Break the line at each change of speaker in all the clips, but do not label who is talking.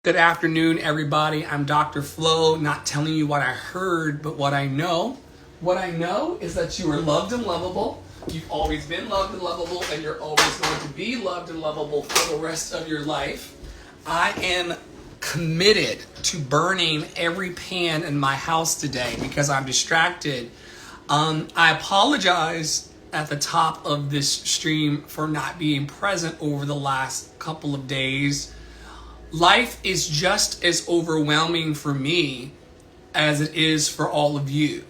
Good afternoon, everybody. I'm Dr. Flo, not telling you what I heard, but what I know. What I know is that you are loved and lovable. You've always been loved and lovable, and you're always going to be loved and lovable for the rest of your life. I am committed to burning every pan in my house today because I'm distracted. I apologize at the top of this stream for not being present over the last couple of days. Life is just as overwhelming for me as it is for all of you.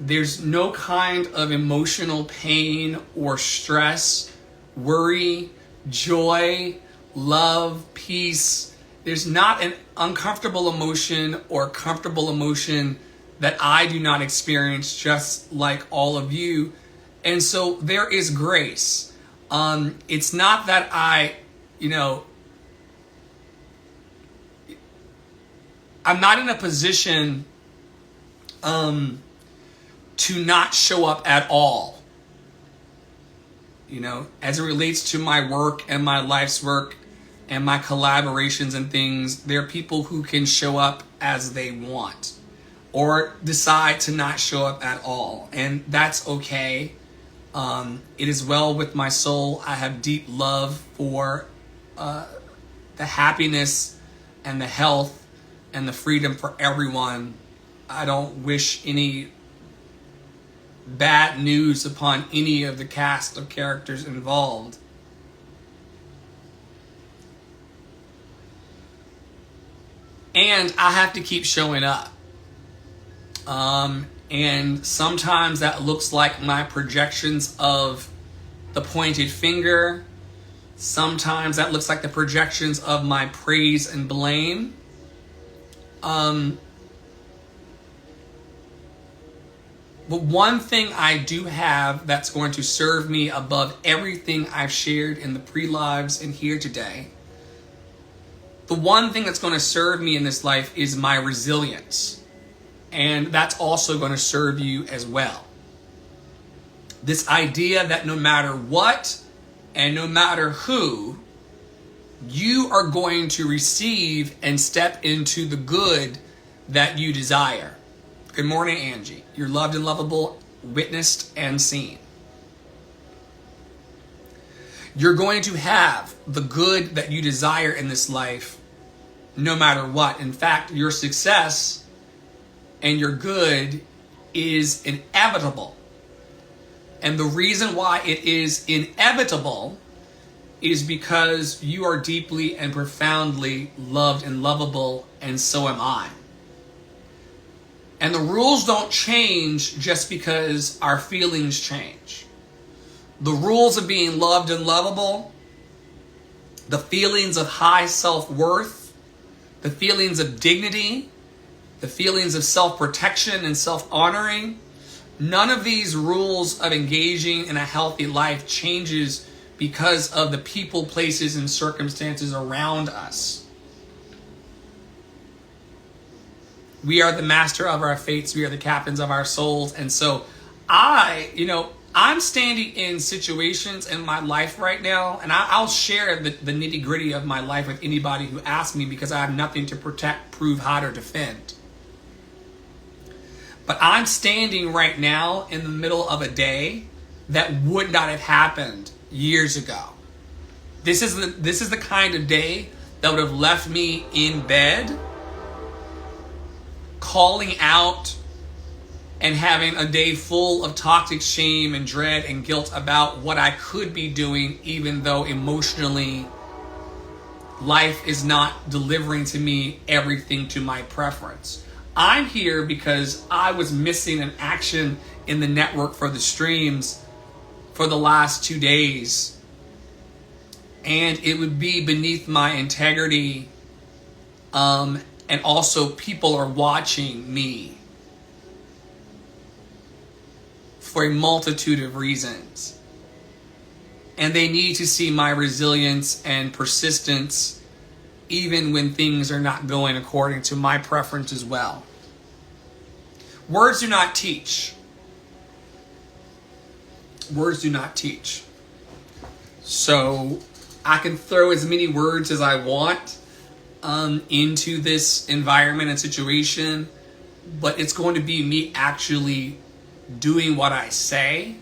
There's no kind of emotional pain or stress, worry, joy, love, peace. There's not an uncomfortable emotion or comfortable emotion that I do not experience, just like all of you. And so there is grace. It's not that I'm not in a position to not show up at all. As it relates to my work and my life's work and my collaborations and things, there are people who can show up as they want or decide to not show up at all. And that's okay. It is well with my soul. I have deep love for the happiness and the health and the freedom for everyone. I don't wish any bad news upon any of the cast of characters involved. And I have to keep showing up. And sometimes that looks like my projections of the pointed finger. Sometimes that looks like the projections of my praise and blame. But one thing I do have that's going to serve me above everything I've shared in the pre-lives and here today, the one thing that's going to serve me in this life is my resilience. And that's also going to serve you as well. This idea that no matter what and no matter who, you are going to receive and step into the good that you desire. Good morning, Angie. You're loved and lovable, witnessed and seen. You're going to have the good that you desire in this life no matter what. In fact, your success and your good is inevitable. And the reason why it is inevitable is because you are deeply and profoundly loved and lovable, and so am I. And the rules don't change just because our feelings change. The rules of being loved and lovable, the feelings of high self-worth, the feelings of dignity, the feelings of self-protection and self-honoring, none of these rules of engaging in a healthy life changes because of the people, places, and circumstances around us. We are the master of our fates. We are the captains of our souls. And so I'm standing in situations in my life right now, and I'll share the nitty gritty of my life with anybody who asks me because I have nothing to protect, prove, hide, or defend. But I'm standing right now in the middle of a day that would not have happened years ago. This is the kind of day that would have left me in bed, calling out and having a day full of toxic shame and dread and guilt about what I could be doing, even though emotionally life is not delivering to me everything to my preference. I'm here because I was missing an action in the network for the streams for the last 2 days. And it would be beneath my integrity. And also people are watching me for a multitude of reasons. And they need to see my resilience and persistence even when things are not going according to my preference as well. Words do not teach. Words do not teach. So I can throw as many words as I want. into this environment and situation, but it's going to be me actually doing what I say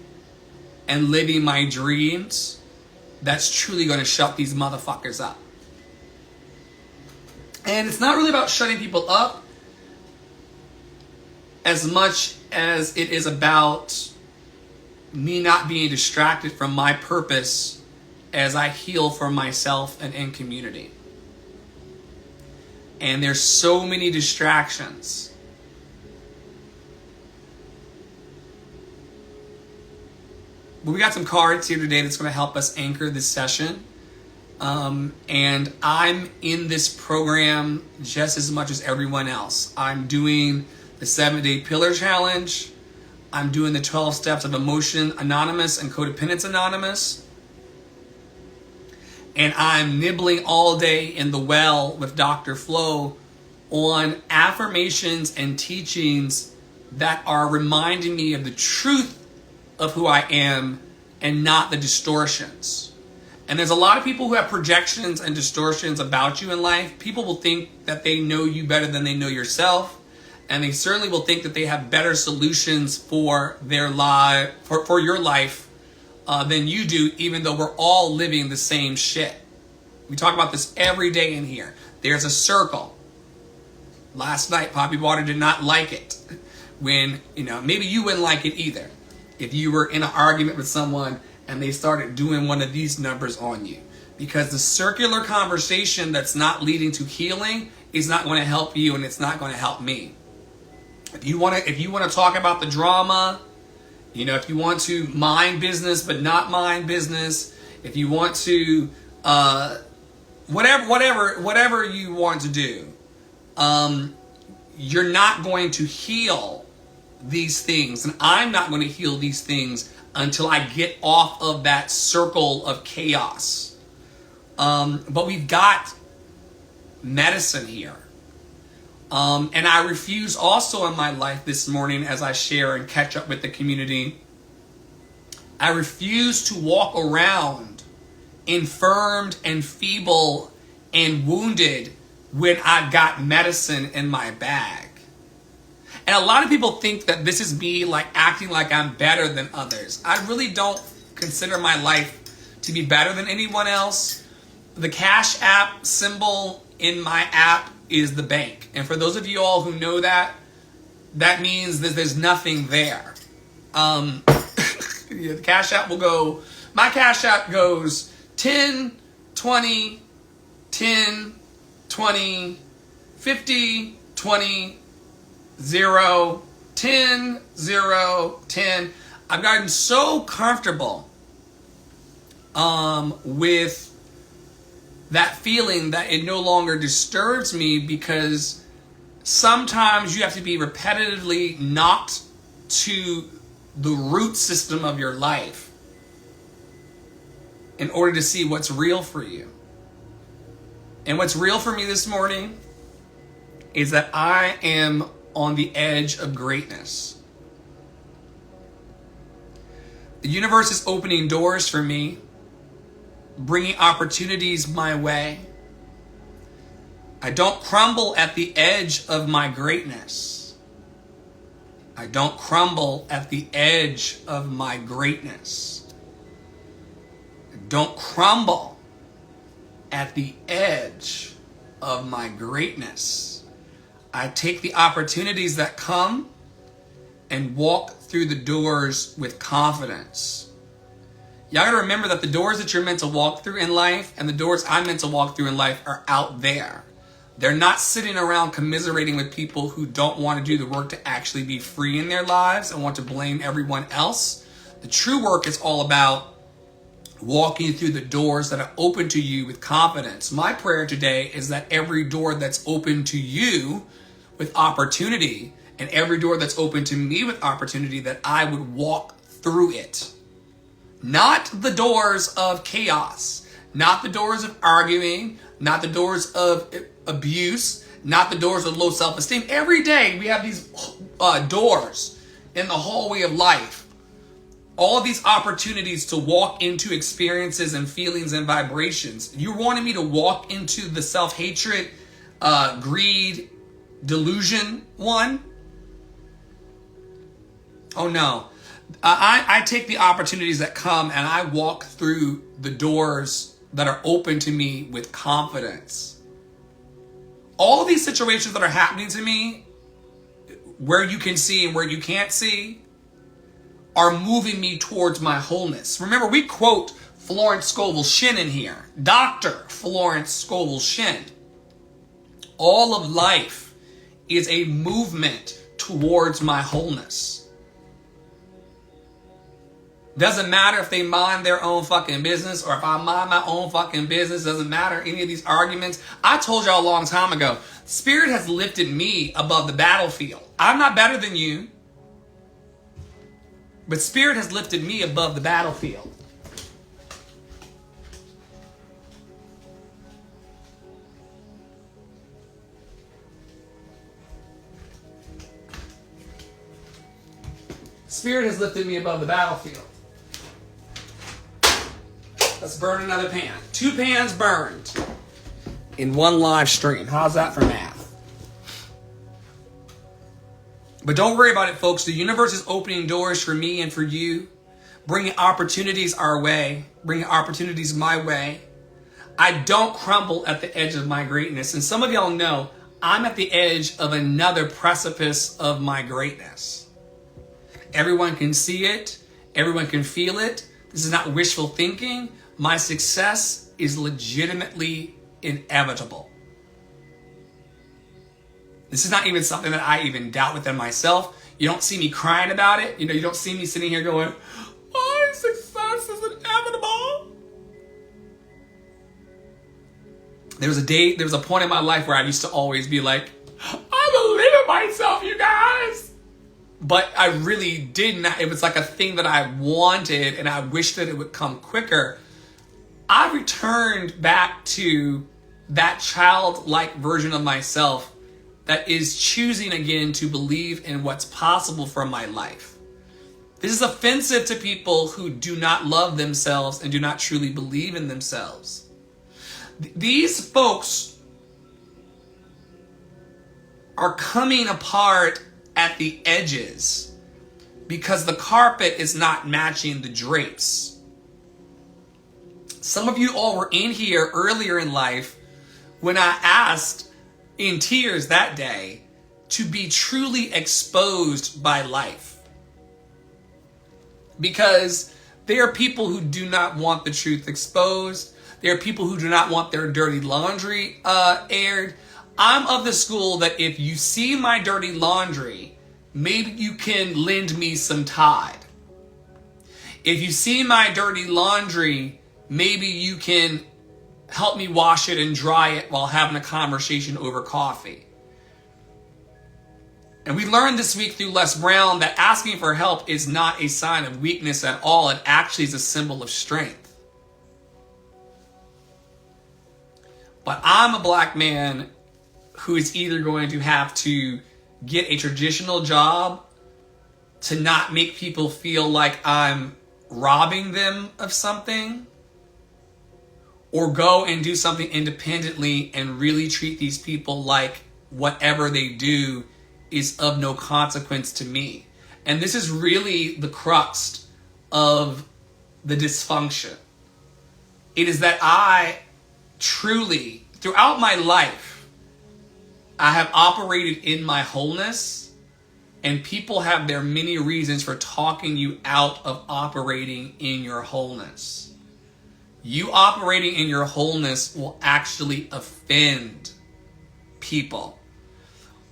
and living my dreams that's truly going to shut these motherfuckers up. And it's not really about shutting people up as much as it is about me not being distracted from my purpose as I heal for myself and in community. And there's so many distractions. But we got some cards here today that's going to help us anchor this session. And I'm in this program just as much as everyone else. I'm doing the 7-Day Pillar Challenge. I'm doing the 12 Steps of Emotion Anonymous and Codependence Anonymous. And I'm nibbling all day in the well with Dr. Flo on affirmations and teachings that are reminding me of the truth of who I am and not the distortions. And there's a lot of people who have projections and distortions about you in life. People will think that they know you better than they know yourself. And they certainly will think that they have better solutions for their life, for your life than you do, even though we're all living the same shit. We talk about this every day in here. There's a circle. Last night, Poppy Water did not like it. When, maybe you wouldn't like it either. If you were in an argument with someone and they started doing one of these numbers on you. Because the circular conversation that's not leading to healing is not going to help you, and it's not going to help me. If you want to talk about the drama, if you want to mind business but not mind business, if you want to whatever you want to do, you're not going to heal these things, and I'm not going to heal these things until I get off of that circle of chaos. But we've got medicine here. And I refuse also in my life this morning, as I share and catch up with the community, I refuse to walk around infirmed and feeble and wounded when I've got medicine in my bag. And a lot of people think that this is me acting like I'm better than others. I really don't consider my life to be better than anyone else. The Cash App symbol in my app is the bank. And for those of you all who know that, that means that there's nothing there. The Cash App will go, my Cash App goes 10, 20, 10, 20, 50, 20, 0, 10, 0, 10. I've gotten so comfortable with that feeling that it no longer disturbs me, because sometimes you have to be repetitively knocked to the root system of your life in order to see what's real for you. And what's real for me this morning is that I am on the edge of greatness. The universe is opening doors for me, bringing opportunities my way. I don't crumble at the edge of my greatness. I don't crumble at the edge of my greatness. I don't crumble at the edge of my greatness. I take the opportunities that come and walk through the doors with confidence. Y'all gotta remember that the doors that you're meant to walk through in life and the doors I'm meant to walk through in life are out there. They're not sitting around commiserating with people who don't want to do the work to actually be free in their lives and want to blame everyone else. The true work is all about walking through the doors that are open to you with confidence. My prayer today is that every door that's open to you with opportunity, and every door that's open to me with opportunity, that I would walk through it. Not the doors of chaos, not the doors of arguing, not the doors of abuse, not the doors of low self-esteem. Every day we have these doors in the hallway of life. All of these opportunities to walk into experiences and feelings and vibrations. You're wanting me to walk into the self-hatred, greed, delusion one. Oh no. I take the opportunities that come and I walk through the doors that are open to me with confidence. All these situations that are happening to me, where you can see and where you can't see, are moving me towards my wholeness. Remember, we quote Florence Scovel Shinn in here. Dr. Florence Scovel Shinn. All of life is a movement towards my wholeness. Doesn't matter if they mind their own fucking business or if I mind my own fucking business. Doesn't matter any of these arguments. I told y'all a long time ago, Spirit has lifted me above the battlefield. I'm not better than you, but Spirit has lifted me above the battlefield. Spirit has lifted me above the battlefield. Let's burn another pan. 2 pans burned in one live stream. How's that for math? But don't worry about it, folks. The universe is opening doors for me and for you, bringing opportunities our way, bringing opportunities my way. I don't crumble at the edge of my greatness. And some of y'all know I'm at the edge of another precipice of my greatness. Everyone can see it. Everyone can feel it. This is not wishful thinking. My success is legitimately inevitable. This is not even something that I even doubt within myself. You don't see me crying about it. You don't see me sitting here going, my success is inevitable. There was a point in my life where I used to always be like, I believe in myself, you guys. But I really did not. It was like a thing that I wanted and I wished that it would come quicker. I returned back to that childlike version of myself that is choosing again to believe in what's possible for my life. This is offensive to people who do not love themselves and do not truly believe in themselves. These folks are coming apart at the edges because the carpet is not matching the drapes. Some of you all were in here earlier in life when I asked in tears that day to be truly exposed by life. Because there are people who do not want the truth exposed. There are people who do not want their dirty laundry aired. I'm of the school that if you see my dirty laundry, maybe you can lend me some Tide. If you see my dirty laundry, maybe you can help me wash it and dry it while having a conversation over coffee. And we learned this week through Les Brown that asking for help is not a sign of weakness at all. It actually is a symbol of strength. But I'm a black man who is either going to have to get a traditional job to not make people feel like I'm robbing them of something, or go and do something independently and really treat these people like whatever they do is of no consequence to me. And this is really the crux of the dysfunction. It is that I truly, throughout my life, I have operated in my wholeness, and people have their many reasons for talking you out of operating in your wholeness. You operating in your wholeness will actually offend people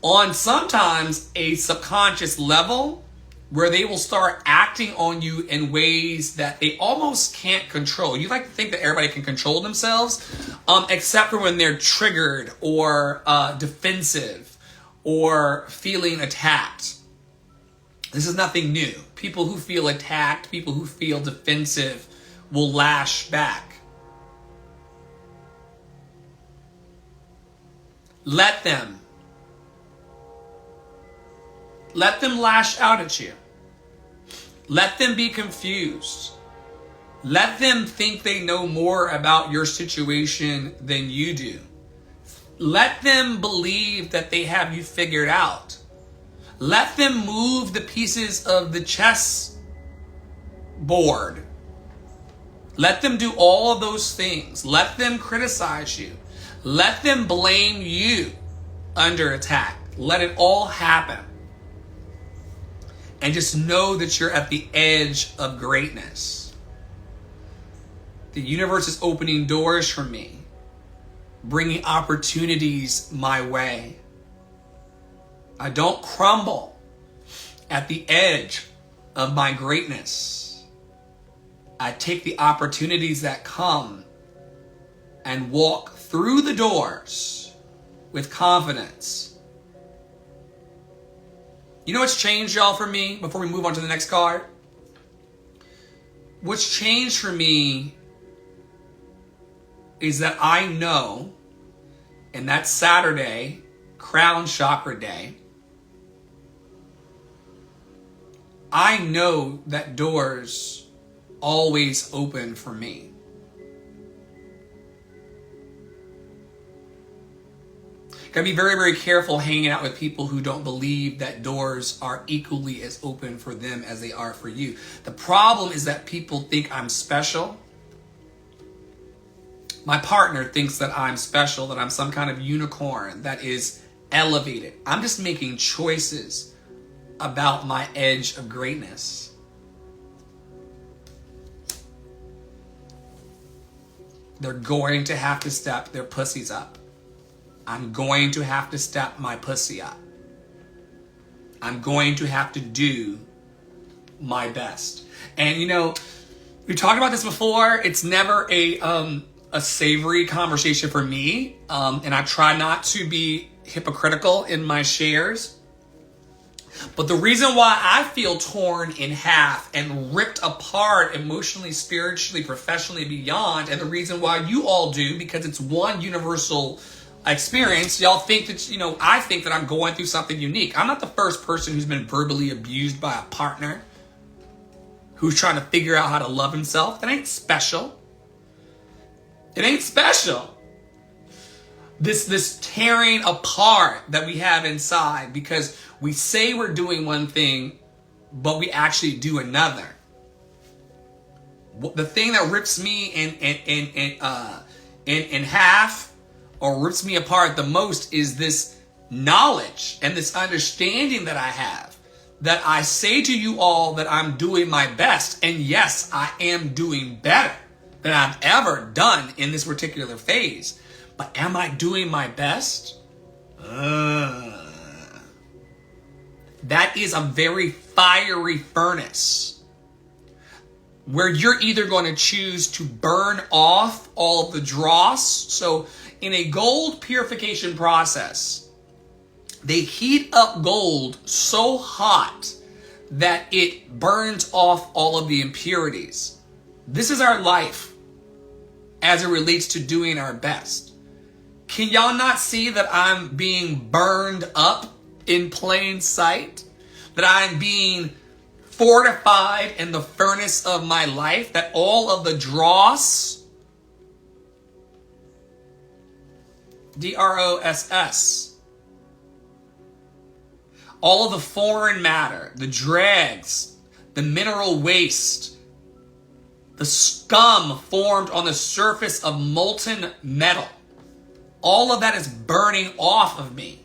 on sometimes a subconscious level, where they will start acting on you in ways that they almost can't control. You like to think that everybody can control themselves, except for when they're triggered or defensive or feeling attacked. This is nothing new. People who feel attacked, people who feel defensive will lash back. Let them. Let them lash out at you. Let them be confused. Let them think they know more about your situation than you do. Let them believe that they have you figured out. Let them move the pieces of the chess board. Let them do all of those things. Let them criticize you. Let them blame you under attack. Let it all happen. And just know that you're at the edge of greatness. The universe is opening doors for me, bringing opportunities my way. I don't crumble at the edge of my greatness. I take the opportunities that come and walk through the doors with confidence. You know what's changed, y'all, for me, before we move on to the next card? What's changed for me is that I know, and that's Saturday, Crown Chakra Day, I know that doors always open for me. Gotta be very, very careful hanging out with people who don't believe that doors are equally as open for them as they are for you. The problem is that people think I'm special. My partner thinks that I'm special, that I'm some kind of unicorn that is elevated. I'm just making choices about my edge of greatness. They're going to have to step their pussies up. I'm going to have to step my pussy up. I'm going to have to do my best. And you know, we talked about this before. It's never a savory conversation for me. And I try not to be hypocritical in my shares. But the reason why I feel torn in half and ripped apart emotionally, spiritually, professionally, beyond, and the reason why you all do, because it's one universal experience. Y'all think that, you know, I think that I'm going through something unique. I'm not the first person who's been verbally abused by a partner who's trying to figure out how to love himself. That ain't special. It ain't special. This tearing apart that we have inside because we say we're doing one thing, but we actually do another. The thing that rips me in half or rips me apart the most is this knowledge and this understanding that I have, that I say to you all that I'm doing my best. And yes, I am doing better than I've ever done in this particular phase. But am I doing my best? That is a very fiery furnace where you're either going to choose to burn off all of the dross. So in a gold purification process, they heat up gold so hot that it burns off all of the impurities. This is our life as it relates to doing our best. Can y'all not see that I'm being burned up in plain sight? That I'm being fortified in the furnace of my life? That all of the dross, D-R-O-S-S, all of the foreign matter, the dregs, the mineral waste, the scum formed on the surface of molten metal, all of that is burning off of me.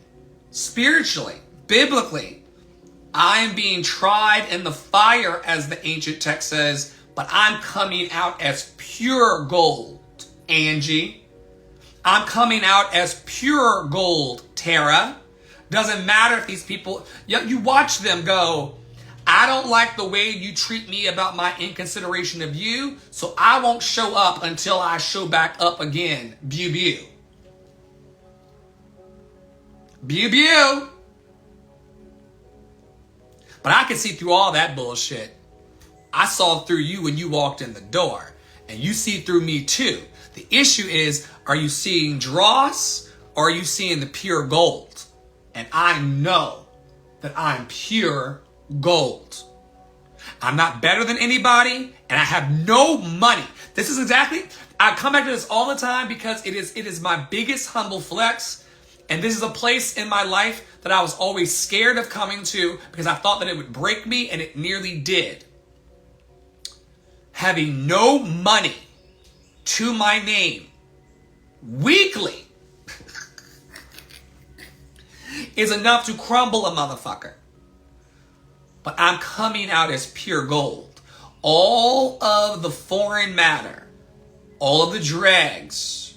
Spiritually, biblically, I am being tried in the fire, as the ancient text says, but I'm coming out as pure gold, Angie. I'm coming out as pure gold, Tara. Doesn't matter if these people, you watch them go, I don't like the way you treat me about my inconsideration of you, so I won't show up until I show back up again. Bew, bew. Bew, bew. But I can see through all that bullshit. I saw through you when you walked in the door. And you see through me too. The issue is, are you seeing dross or are you seeing the pure gold? And I know that I'm pure gold. I'm not better than anybody and I have no money. This is exactly, I come back to this all the time because it is my biggest humble flex. And this is a place in my life that I was always scared of coming to because I thought that it would break me, and it nearly did. Having no money to my name weekly is enough to crumble a motherfucker. But I'm coming out as pure gold. All of the foreign matter, all of the dregs,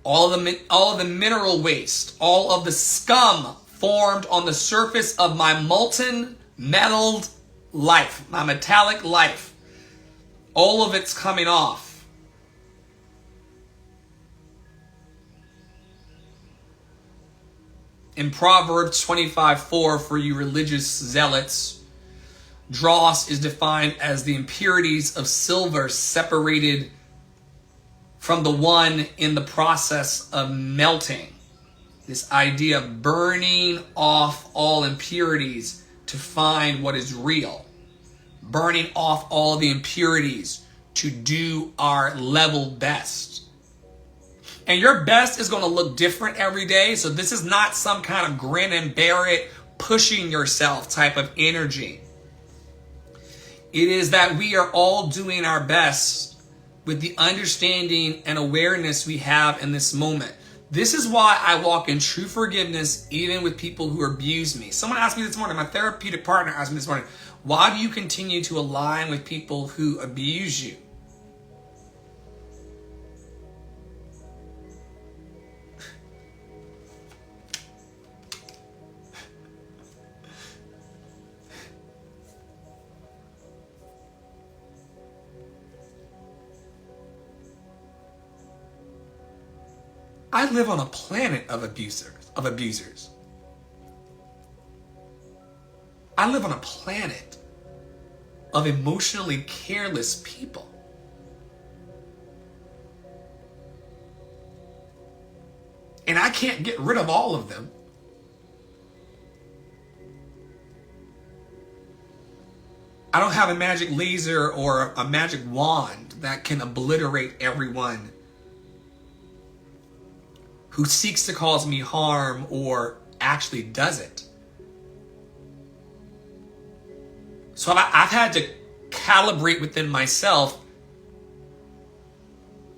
all of the mineral waste, all of the scum formed on the surface of my molten, metalled life, my metallic life, all of it's coming off. In Proverbs 25:4, for you religious zealots, dross is defined as the impurities of silver separated from the one in the process of melting. This idea of burning off all impurities to find what is real. Burning off all the impurities to do our level best. And your best is going to look different every day. So this is not some kind of grin and bear it, pushing yourself type of energy. It is that we are all doing our best with the understanding and awareness we have in this moment. This is why I walk in true forgiveness even with people who abuse me. Someone asked me this morning, my therapeutic partner asked me this morning, why do you continue to align with people who abuse you? I live on a planet of abusers. I live on a planet of emotionally careless people. And I can't get rid of all of them. I don't have a magic laser or a magic wand that can obliterate everyone who seeks to cause me harm or actually does it. So I've had to calibrate within myself,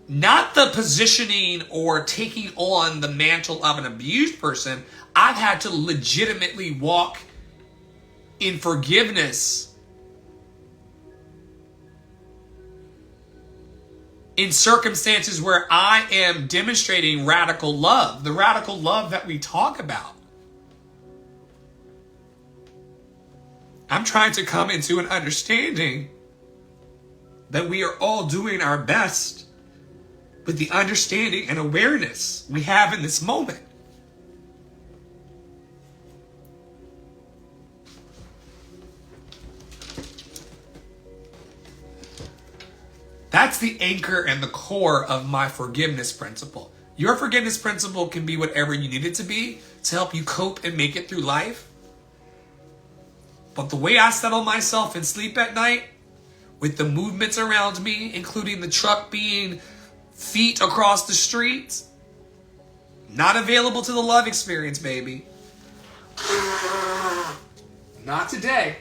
not the positioning or taking on the mantle of an abused person. I've had to legitimately walk in forgiveness in circumstances where I am demonstrating radical love, the radical love that we talk about. I'm trying to come into an understanding that we are all doing our best with the understanding and awareness we have in this moment. That's the anchor and the core of my forgiveness principle. Your forgiveness principle can be whatever you need it to be to help you cope and make it through life. But the way I settle myself and sleep at night, with the movements around me, including the truck being feet across the street, not available to the love experience, baby. Not today.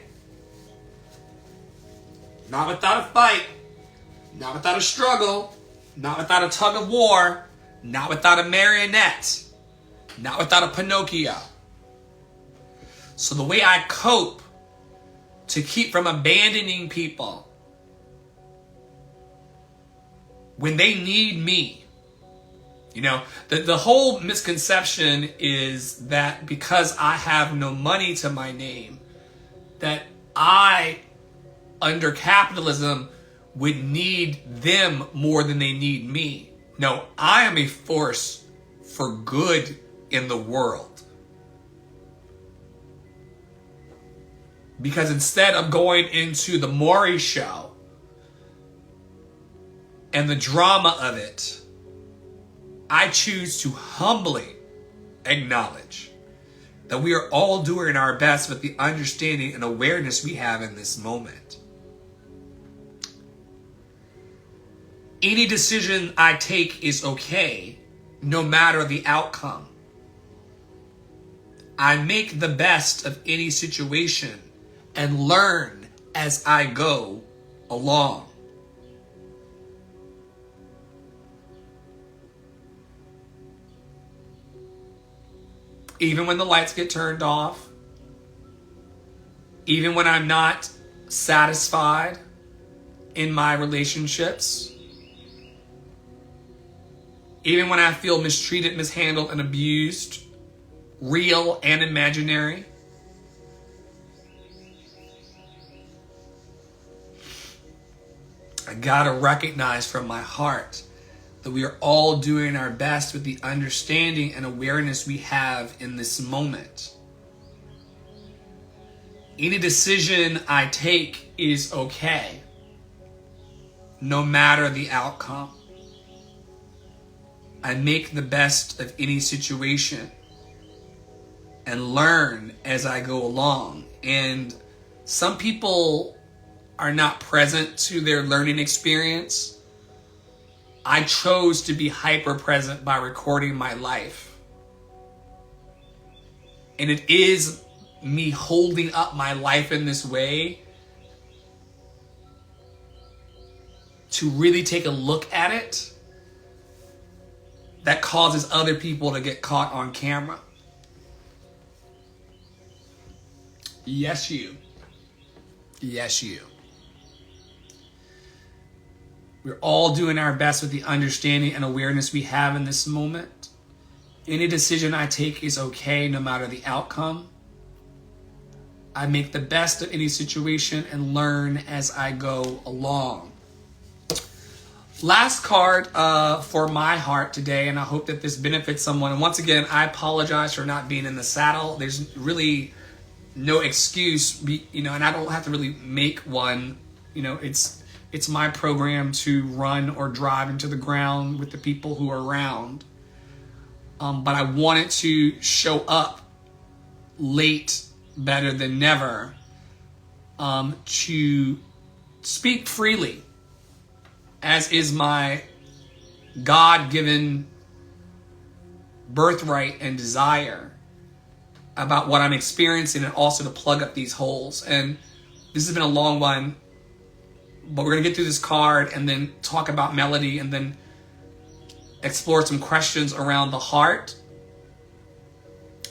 Not without a fight. Not without a struggle, not without a tug of war, not without a marionette, not without a Pinocchio. So the way I cope to keep from abandoning people when they need me, the whole misconception is that because I have no money to my name, that I, under capitalism, would need them more than they need me. No, I am a force for good in the world. Because instead of going into the Maury show and the drama of it, I choose to humbly acknowledge that we are all doing our best with the understanding and awareness we have in this moment. Any decision I take is okay, no matter the outcome. I make the best of any situation and learn as I go along. Even when the lights get turned off, even when I'm not satisfied in my relationships, even when I feel mistreated, mishandled, and abused, real and imaginary, I gotta recognize from my heart that we are all doing our best with the understanding and awareness we have in this moment. Any decision I take is okay, no matter the outcome. I make the best of any situation and learn as I go along. And some people are not present to their learning experience. I chose to be hyper present by recording my life. And it is me holding up my life in this way to really take a look at it that causes other people to get caught on camera. Yes, you. Yes, you. We're all doing our best with the understanding and awareness we have in this moment. Any decision I take is okay, no matter the outcome. I make the best of any situation and learn as I go along. Last card for my heart today, and I hope that this benefits someone. And once again, I apologize for not being in the saddle. There's really no excuse, and I don't have to really make one. It's my program to run or drive into the ground with the people who are around. But I wanted to show up late better than never, to speak freely, as is my God-given birthright and desire about what I'm experiencing, and also to plug up these holes. And this has been a long one, but we're going to get through this card and then talk about melody and then explore some questions around the heart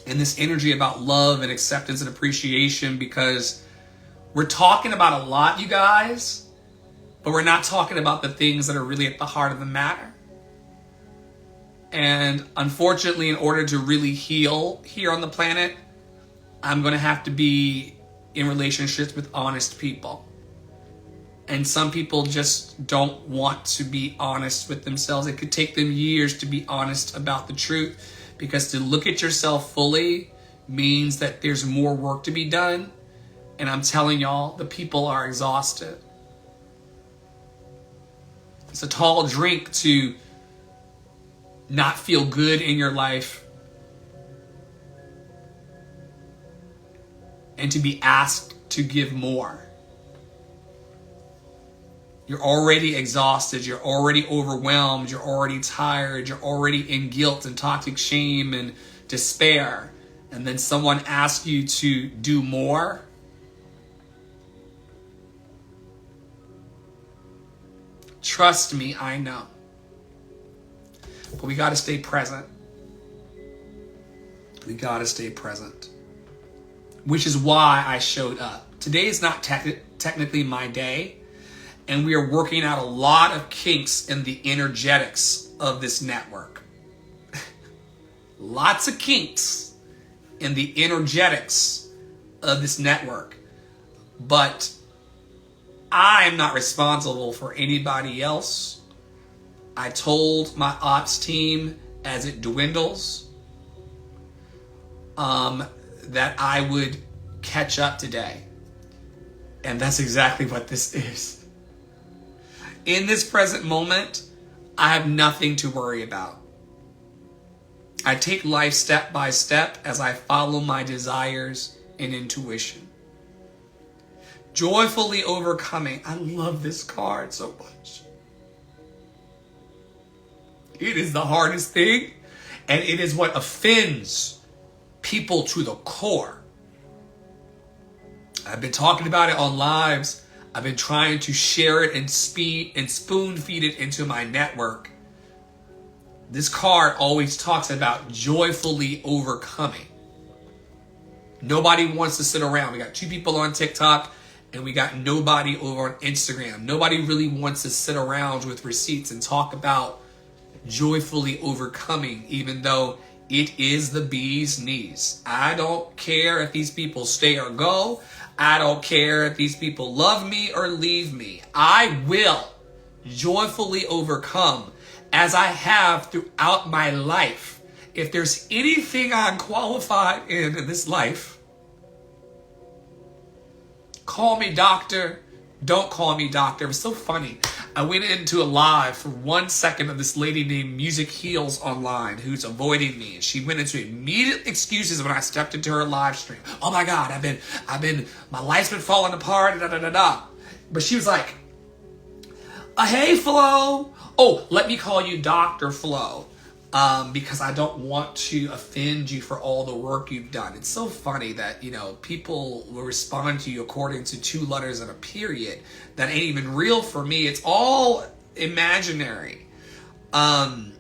and this energy about love and acceptance and appreciation, because we're talking about a lot, you guys, but we're not talking about the things that are really at the heart of the matter. And unfortunately, in order to really heal here on the planet, I'm going to have to be in relationships with honest people. And some people just don't want to be honest with themselves. It could take them years to be honest about the truth, because to look at yourself fully means that there's more work to be done. And I'm telling y'all, the people are exhausted. It's a tall drink to not feel good in your life and to be asked to give more. You're already exhausted, you're already overwhelmed, you're already tired, you're already in guilt and toxic shame and despair. And then someone asks you to do more. Trust me, I know. But we got to stay present. We got to stay present. Which is why I showed up. Today is not technically my day. And we are working out a lot of kinks in the energetics of this network. Lots of kinks in the energetics of this network. But I am not responsible for anybody else. I told my ops team as it dwindles that I would catch up today. And that's exactly what this is. In this present moment, I have nothing to worry about. I take life step by step as I follow my desires and intuition. Joyfully overcoming. I love this card so much. It is the hardest thing, and it is what offends people to the core. I've been talking about it on lives. I've been trying to share it and spoon feed it into my network. This card always talks about joyfully overcoming. Nobody wants to sit around. We got 2 people on TikTok and we got nobody over on Instagram. Nobody really wants to sit around with receipts and talk about joyfully overcoming, even though it is the bee's knees. I don't care if these people stay or go. I don't care if these people love me or leave me. I will joyfully overcome as I have throughout my life. If there's anything I'm qualified in this life, call me doctor, don't call me doctor. It was so funny. I went into a live for 1 second of this lady named Music Heals online who's avoiding me. She went into immediate excuses when I stepped into her live stream. Oh my God, my life's been falling apart, da da da da. But she was like, hey Flo. Oh, let me call you Dr. Flo. Because I don't want to offend you for all the work you've done. It's so funny that, people will respond to you according to 2 letters and a period. That ain't even real for me. It's all imaginary. But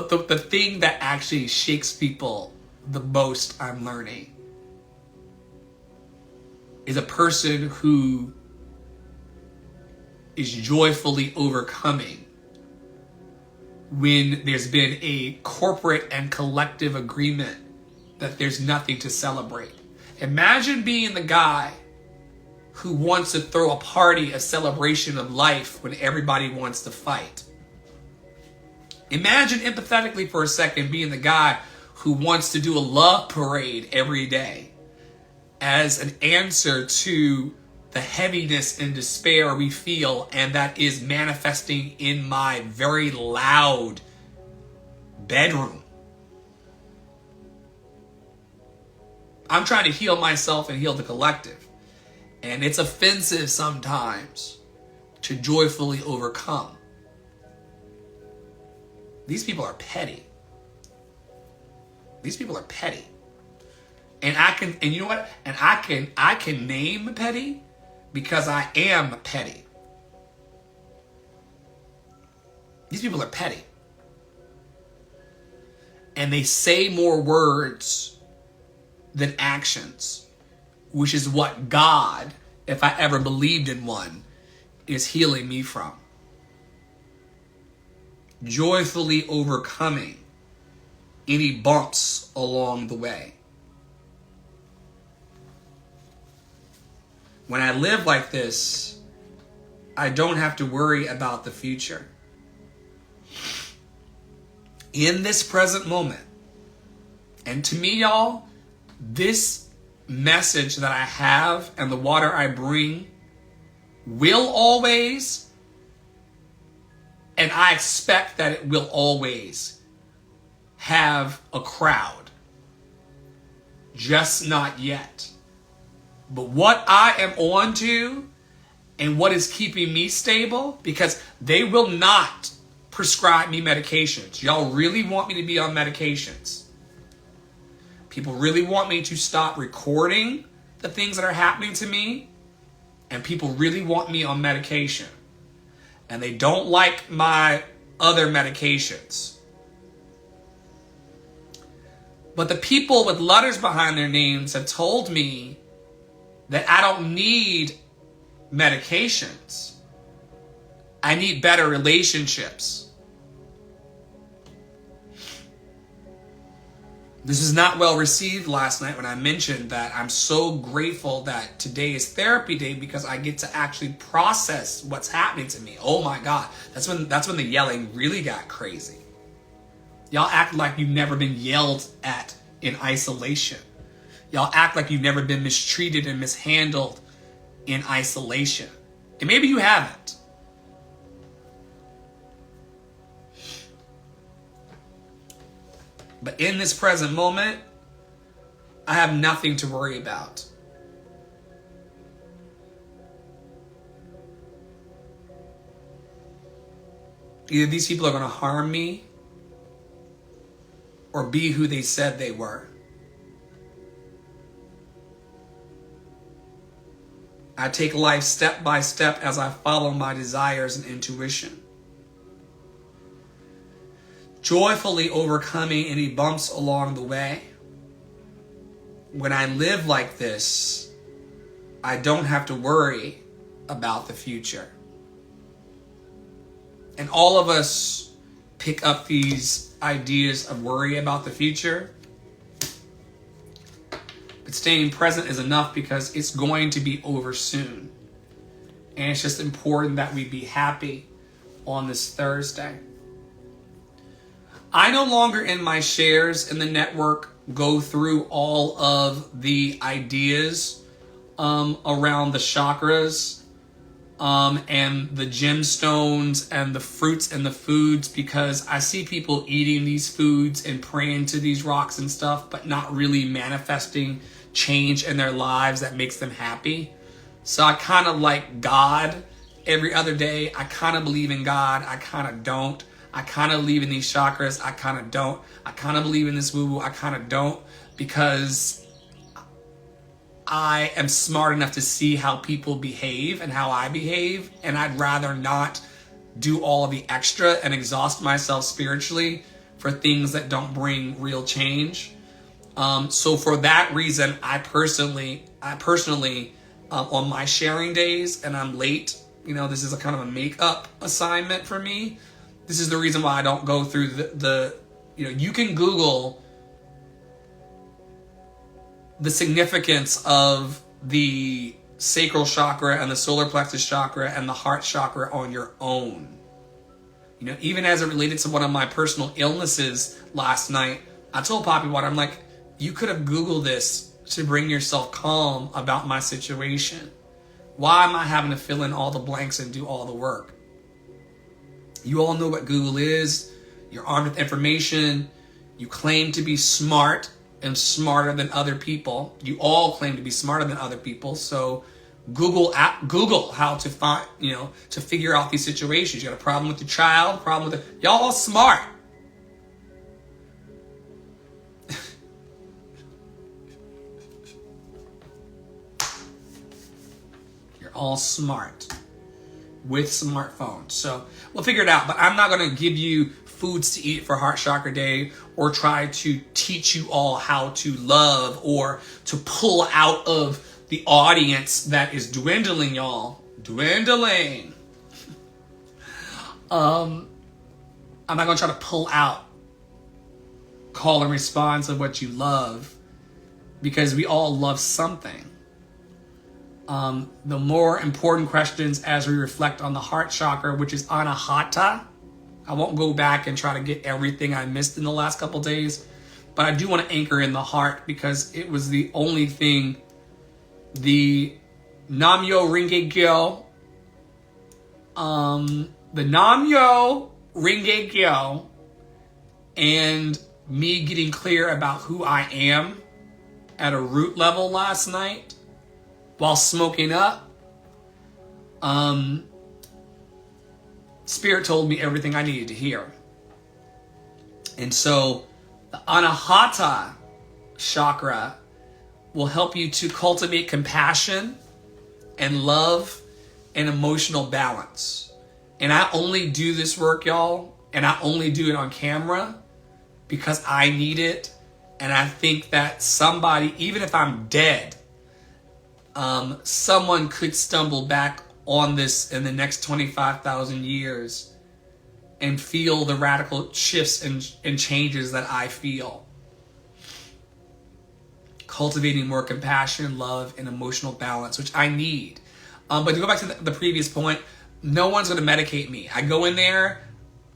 the thing that actually shakes people the most, I'm learning, is a person who is joyfully overcoming when there's been a corporate and collective agreement that there's nothing to celebrate. Imagine being the guy who wants to throw a party, a celebration of life, when everybody wants to fight. Imagine empathetically for a second being the guy who wants to do a love parade every day as an answer to the heaviness and despair we feel, and that is manifesting in my very loud bedroom. I'm trying to heal myself and heal the collective. And it's offensive sometimes to joyfully overcome. These people are petty. These people are petty. And you know what? And I can name petty because I am petty. These people are petty. And they say more words than actions, which is what God, if I ever believed in one, is healing me from. Joyfully overcoming any bumps along the way. When I live like this, I don't have to worry about the future. In this present moment, and to me, y'all, this message that I have and the water I bring will always, and I expect that it will always, have a crowd. Just not yet. But what I am on to and what is keeping me stable, because they will not prescribe me medications. Y'all really want me to be on medications. People really want me to stop recording the things that are happening to me. And people really want me on medication. And they don't like my other medications. But the people with letters behind their names have told me that I don't need medications. I need better relationships. This is not well received last night when I mentioned that I'm so grateful that today is therapy day because I get to actually process what's happening to me. Oh my God. That's when the yelling really got crazy. Y'all act like you've never been yelled at in isolation. Y'all act like you've never been mistreated and mishandled in isolation. And maybe you haven't. But in this present moment, I have nothing to worry about. Either these people are going to harm me or be who they said they were. I take life step by step as I follow my desires and intuition, joyfully overcoming any bumps along the way. When I live like this, I don't have to worry about the future. And all of us pick up these ideas of worry about the future. But staying present is enough because it's going to be over soon. And it's just important that we be happy on this Thursday. I no longer in my shares in the network go through all of the ideas around the chakras and the gemstones and the fruits and the foods, because I see people eating these foods and praying to these rocks and stuff, but not really manifesting change in their lives that makes them happy. So I kind of like God every other day. I kind of believe in God. I kind of don't. I kind of believe in these chakras. I kind of don't. I kind of believe in this woo-woo. I kind of don't, because I am smart enough to see how people behave and how I behave, and I'd rather not do all of the extra and exhaust myself spiritually for things that don't bring real change. So for that reason, I personally, on my sharing days, and I'm late, this is a kind of a makeup assignment for me. This is the reason why I don't go through you can Google the significance of the sacral chakra and the solar plexus chakra and the heart chakra on your own. Even as it related to one of my personal illnesses last night, I told Poppy Water, I'm like, you could have Googled this to bring yourself calm about my situation. Why am I having to fill in all the blanks and do all the work? You all know what Google is. You're armed with information. You claim to be smart and smarter than other people. You all claim to be smarter than other people. So Google how to find, to figure out these situations. You got a problem with your child, y'all all smart. You're all smart with smartphones. So we'll figure it out, but I'm not going to give you foods to eat for Heart Chakra Day or try to teach you all how to love or to pull out of the audience that is dwindling, y'all. Dwindling. I'm not going to try to pull out call and response of what you love, because we all love something. The more important questions as we reflect on the heart chakra, which is anahata. I won't go back and try to get everything I missed in the last couple days, but I do want to anchor in the heart because it was the only thing the Namyo Renge-kyo, and me getting clear about who I am at a root level last night while smoking up. Spirit told me everything I needed to hear. And so the Anahata chakra will help you to cultivate compassion and love and emotional balance. And I only do this work, y'all, and I only do it on camera because I need it. And I think that somebody, even if I'm dead, someone could stumble back on this in the next 25,000 years and feel the radical shifts and changes that I feel. Cultivating more compassion, love, and emotional balance, which I need. But to go back to the previous point, no one's going to medicate me. I go in there,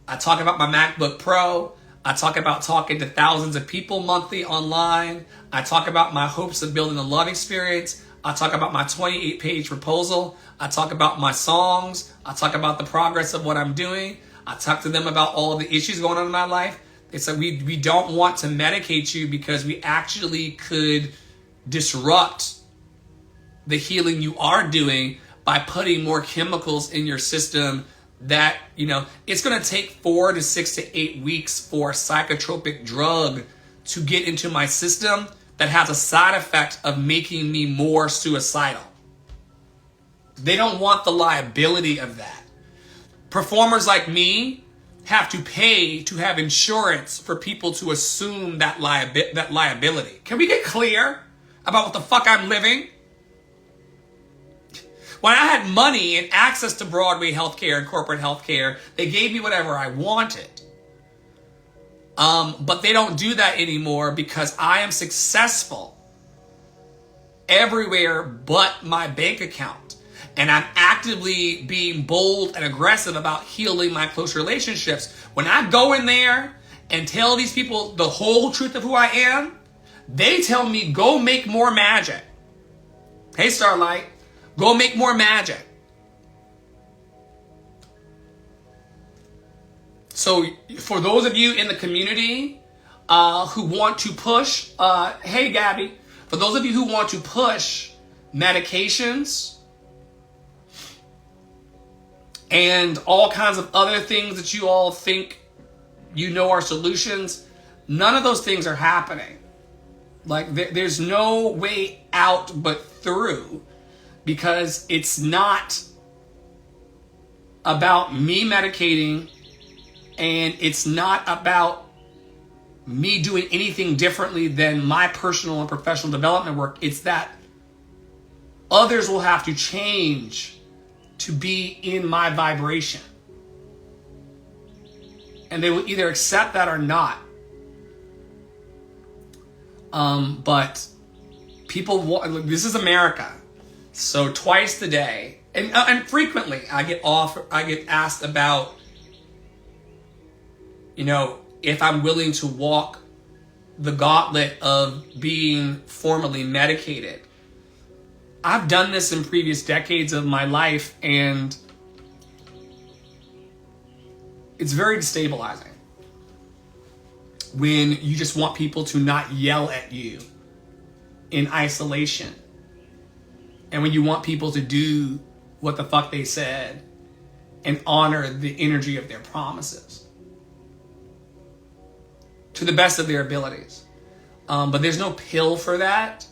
I talk about my MacBook Pro, I talk about talking to thousands of people monthly online, I talk about my hopes of building a love experience, I talk about my 28-page proposal, I talk about my songs, I talk about the progress of what I'm doing, I talk to them about all of the issues going on in my life. It's like we don't want to medicate you because we actually could disrupt the healing you are doing by putting more chemicals in your system that, it's going to take 4 to 6 to 8 weeks for a psychotropic drug to get into my system that has a side effect of making me more suicidal. They don't want the liability of that. Performers like me have to pay to have insurance for people to assume that liability. Can we get clear about what the fuck I'm living? When I had money and access to Broadway healthcare and corporate healthcare, they gave me whatever I wanted. But they don't do that anymore because I am successful everywhere but my bank account. And I'm actively being bold and aggressive about healing my close relationships. When I go in there and tell these people the whole truth of who I am, they tell me, go make more magic. Hey, Starlight, go make more magic. So for those of you in the community who want to push, hey, Gabby, for those of you who want to push medications and all kinds of other things that you all think are solutions, none of those things are happening. Like, there's no way out but through, because it's not about me medicating, and it's not about me doing anything differently than my personal and professional development work. It's that others will have to change to be in my vibration. And they will either accept that or not. But people, this is America. So twice a day, and frequently I get asked about, if I'm willing to walk the gauntlet of being formally medicated. I've done this in previous decades of my life, and it's very destabilizing when you just want people to not yell at you in isolation, and when you want people to do what the fuck they said and honor the energy of their promises to the best of their abilities. But there's no pill for that.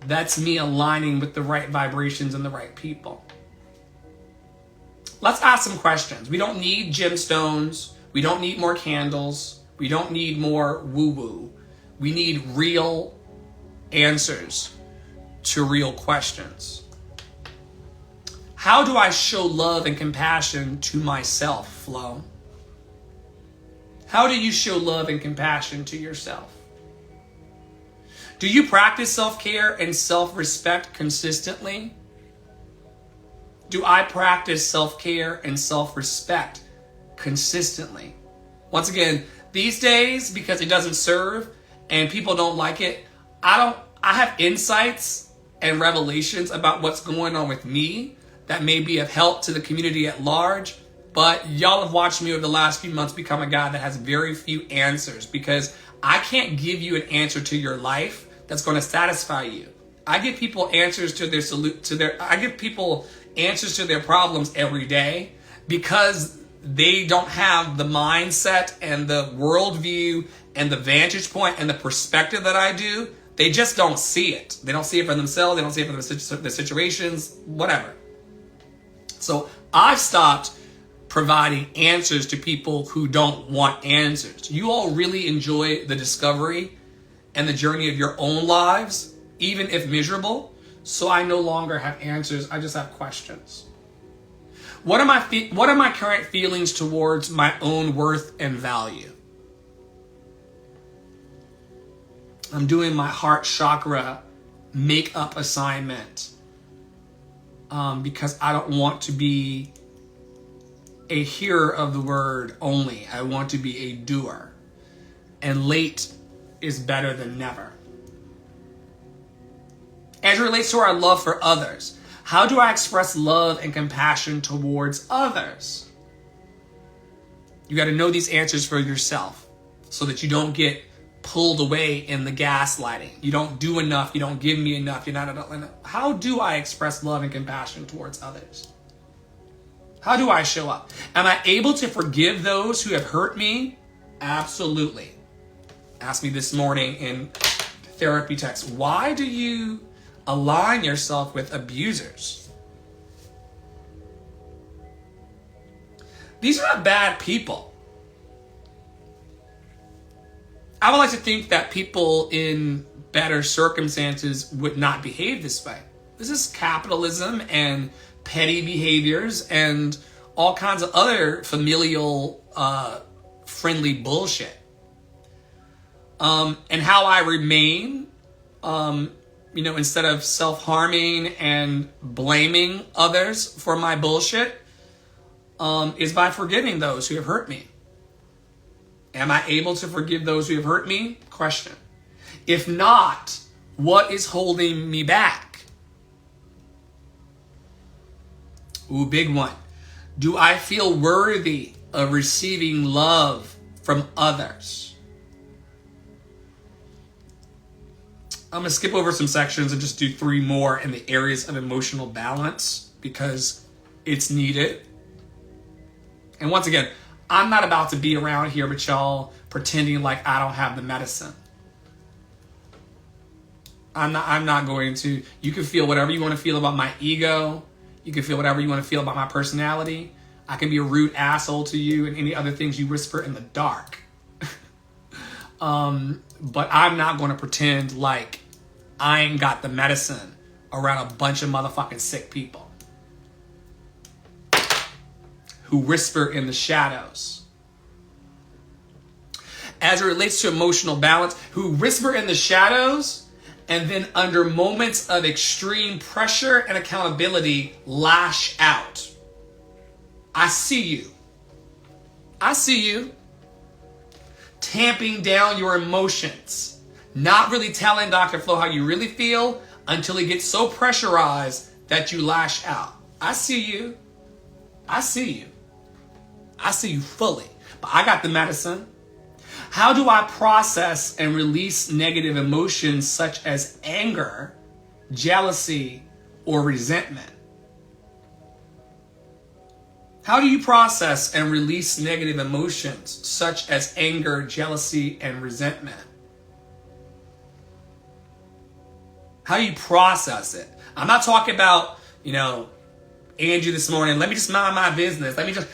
That's me aligning with the right vibrations and the right people. Let's ask some questions. We don't need gemstones. We don't need more candles. We don't need more woo-woo. We need real answers to real questions. How do I show love and compassion to myself, Flo? How do you show love and compassion to yourself? Do you practice self-care and self-respect consistently? Do I practice self-care and self-respect consistently? Once again, these days, because it doesn't serve and people don't like it, I have insights and revelations about what's going on with me that may be of help to the community at large. But y'all have watched me over the last few months become a guy that has very few answers, because I can't give you an answer to your life that's going to satisfy you. I give people answers to their problems every day, because they don't have the mindset and the worldview and the vantage point and the perspective that I do. They just don't see it. They don't see it for themselves. They don't see it for their situations, whatever. So I've stopped providing answers to people who don't want answers. You all really enjoy the discovery and the journey of your own lives, even if miserable. So I no longer have answers. I just have questions. What are my current feelings towards my own worth and value? I'm doing my heart chakra makeup assignment because I don't want to be a hearer of the word only. I want to be a doer. And late is better than never. As it relates to our love for others, how do I express love and compassion towards others? You got to know these answers for yourself so that you don't get pulled away in the gaslighting. You don't do enough. You don't give me enough. You're not enough. How do I express love and compassion towards others? How do I show up? Am I able to forgive those who have hurt me? Absolutely. Asked me this morning in therapy text, why do you align yourself with abusers? These are not bad people. I would like to think that people in better circumstances would not behave this way. This is capitalism and petty behaviors and all kinds of other familial friendly bullshit. And how I remain, instead of self-harming and blaming others for my bullshit, is by forgiving those who have hurt me. Am I able to forgive those who have hurt me? Question. If not, what is holding me back? Ooh, big one. Do I feel worthy of receiving love from others? I'm going to skip over some sections and just do 3 more in the areas of emotional balance because it's needed. And once again, I'm not about to be around here with y'all pretending like I don't have the medicine. I'm not going to. You can feel whatever you want to feel about my ego. You can feel whatever you want to feel about my personality. I can be a rude asshole to you and any other things you whisper in the dark. But I'm not going to pretend like I ain't got the medicine around a bunch of motherfucking sick people who whisper in the shadows. As it relates to emotional balance, who whisper in the shadows and then under moments of extreme pressure and accountability, lash out. I see you. I see you. Tamping down your emotions. Not really telling Dr. Flo how you really feel until it gets so pressurized that you lash out. I see you. I see you. I see you fully. But I got the medicine. How do I process and release negative emotions such as anger, jealousy, or resentment? How do you process and release negative emotions such as anger, jealousy, and resentment? How do you process it? I'm not talking about, Angie this morning, let me just mind my business. Let me just,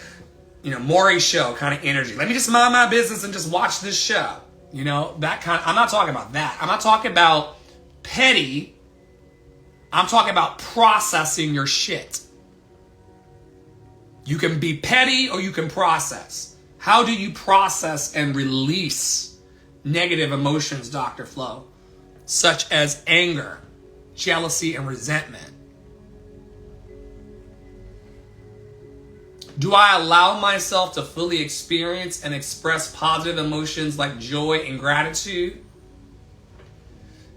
Maury's show kind of energy. Let me just mind my business and just watch this show. That kind of, I'm not talking about that. I'm not talking about petty. I'm talking about processing your shit. You can be petty or you can process. How do you process and release negative emotions, Dr. Flo? Such as anger, jealousy, and resentment. Do I allow myself to fully experience and express positive emotions like joy and gratitude?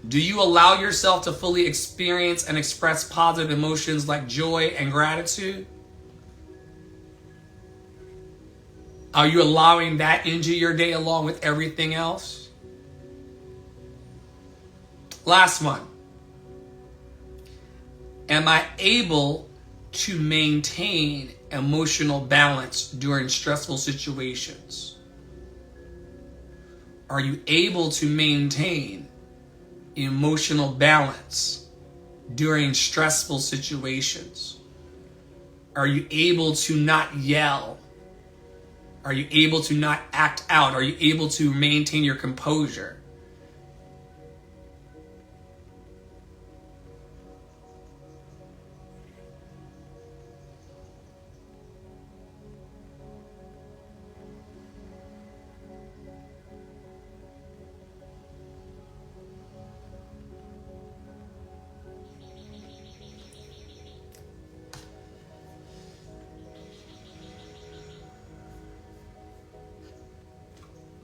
Do you allow yourself to fully experience and express positive emotions like joy and gratitude? Are you allowing that into your day along with everything else? Last one. Am I able to maintain emotional balance during stressful situations? Are you able to maintain emotional balance during stressful situations? Are you able to not yell? Are you able to not act out? Are you able to maintain your composure?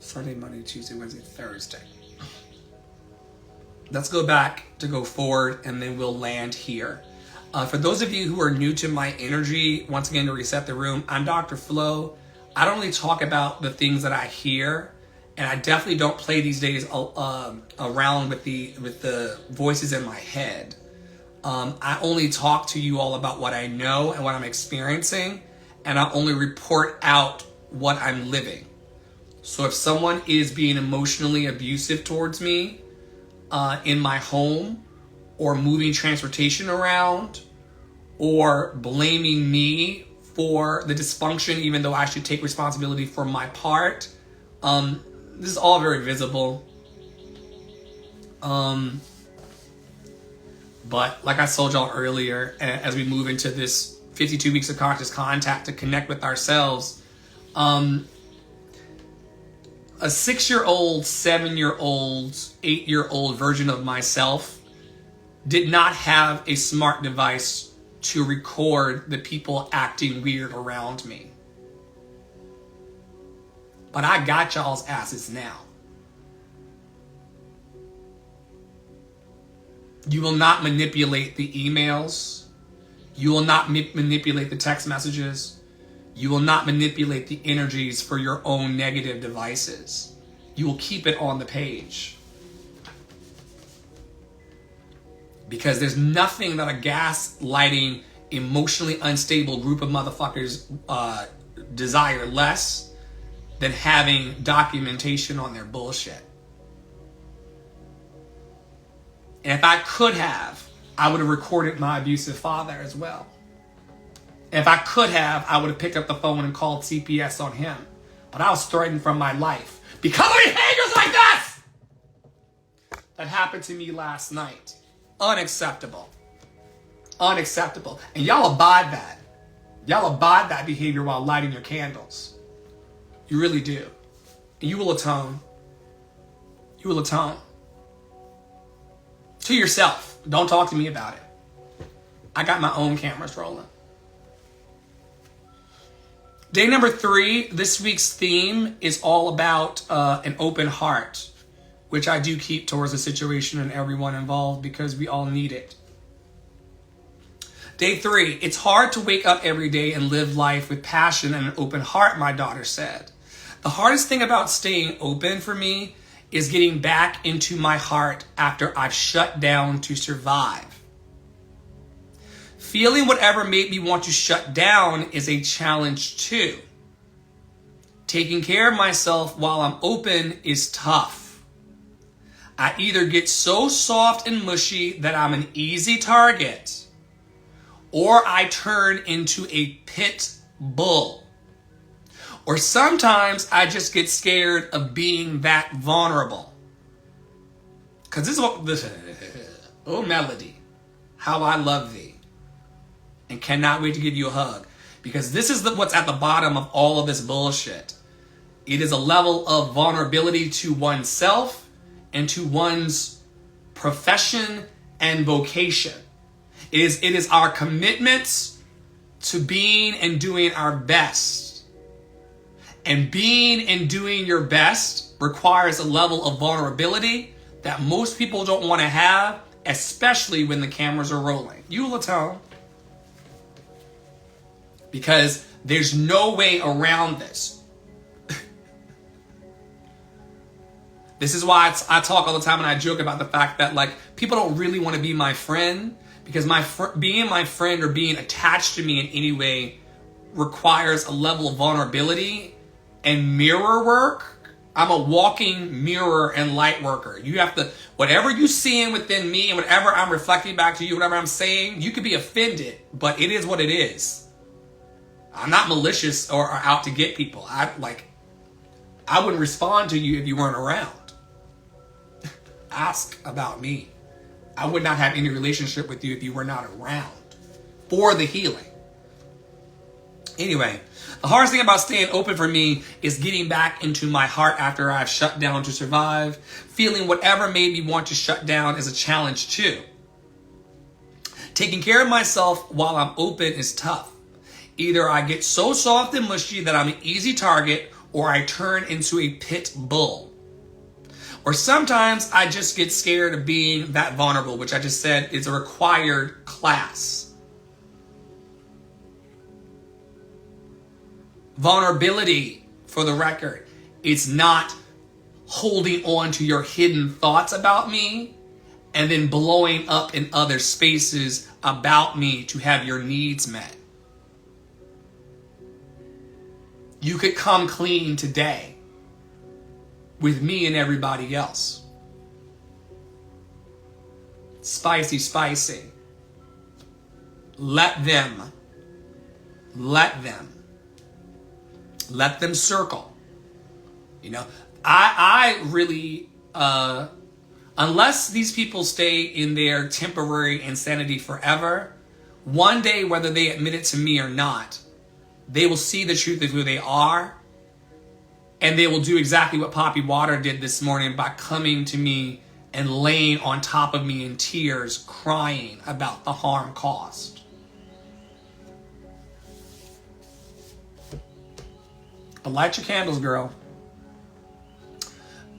Sunday, Monday, Tuesday, Wednesday, Thursday. Let's go back to go forward and then we'll land here. For those of you who are new to my energy, once again, to reset the room, I'm Dr. Flo. I don't really talk about the things that I hear, and I definitely don't play these days around with the voices in my head. I only talk to you all about what I know and what I'm experiencing, and I only report out what I'm living. So if someone is being emotionally abusive towards me in my home, or moving transportation around, or blaming me for the dysfunction even though I should take responsibility for my part, this is all very visible. But like I told y'all earlier, as we move into this 52 weeks of conscious contact to connect with ourselves, a 6-year-old, 7-year-old, 8-year-old version of myself did not have a smart device to record the people acting weird around me. But I got y'all's asses now. You will not manipulate the emails. You will not manipulate the text messages. You will not manipulate the energies for your own negative devices. You will keep it on the page. Because there's nothing that a gaslighting, emotionally unstable group of motherfuckers desire less than having documentation on their bullshit. And if I could have, I would have recorded my abusive father as well. If I could have, I would have picked up the phone and called CPS on him. But I was threatened from my life because of behaviors like this that happened to me last night. Unacceptable. Unacceptable. And y'all abide that. Y'all abide that behavior while lighting your candles. You really do. And you will atone. You will atone. To yourself. Don't talk to me about it. I got my own cameras rolling. Day number 3, this week's theme is all about an open heart, which I do keep towards the situation and everyone involved because we all need it. Day 3, it's hard to wake up every day and live life with passion and an open heart, my daughter said. The hardest thing about staying open for me is getting back into my heart after I've shut down to survive. Feeling whatever made me want to shut down is a challenge too. Taking care of myself while I'm open is tough. I either get so soft and mushy that I'm an easy target, or I turn into a pit bull. Or sometimes I just get scared of being that vulnerable. Because this is what, oh melody, how I love thee. And cannot wait to give you a hug. Because this is what's at the bottom of all of this bullshit. It is a level of vulnerability to oneself and to one's profession and vocation. It is our commitments to being and doing our best. And being and doing your best requires a level of vulnerability that most people don't want to have, especially when the cameras are rolling. You will atone. Because there's no way around this. This is why I talk all the time and I joke about the fact that like people don't really want to be my friend because being my friend or being attached to me in any way requires a level of vulnerability and mirror work. I'm a walking mirror and light worker. You have to, whatever you seeing within me and whatever I'm reflecting back to you, whatever I'm saying, you could be offended, but it is what it is. I'm not malicious or out to get people. I wouldn't respond to you if you weren't around. Ask about me. I would not have any relationship with you if you were not around for the healing. Anyway, the hardest thing about staying open for me is getting back into my heart after I've shut down to survive. Feeling whatever made me want to shut down is a challenge too. Taking care of myself while I'm open is tough. Either I get so soft and mushy that I'm an easy target, or I turn into a pit bull. Or sometimes I just get scared of being that vulnerable, which I just said is a required class. Vulnerability, for the record, it's not holding on to your hidden thoughts about me and then blowing up in other spaces about me to have your needs met. You could come clean today with me and everybody else. Spicy, spicy. Let them circle. You know, I really, unless these people stay in their temporary insanity forever, one day, whether they admit it to me or not, they will see the truth of who they are, and they will do exactly what Poppy Water did this morning by coming to me and laying on top of me in tears, crying about the harm caused. But light your candles, girl.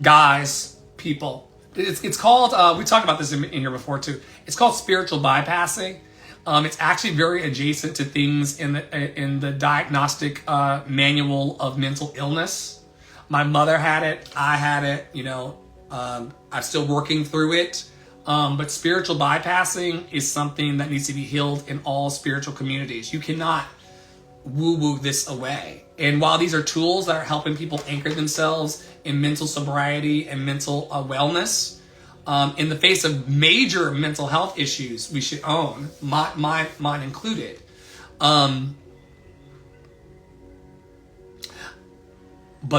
Guys, people, it's called, we talked about this in here before too. It's called spiritual bypassing. It's actually very adjacent to things in the diagnostic manual of mental illness. My mother had it. I had it. You know, I'm still working through it. But spiritual bypassing is something that needs to be healed in all spiritual communities. You cannot woo-woo this away. And while these are tools that are helping people anchor themselves in mental sobriety and mental wellness, in the face of major mental health issues we should own, mine included. But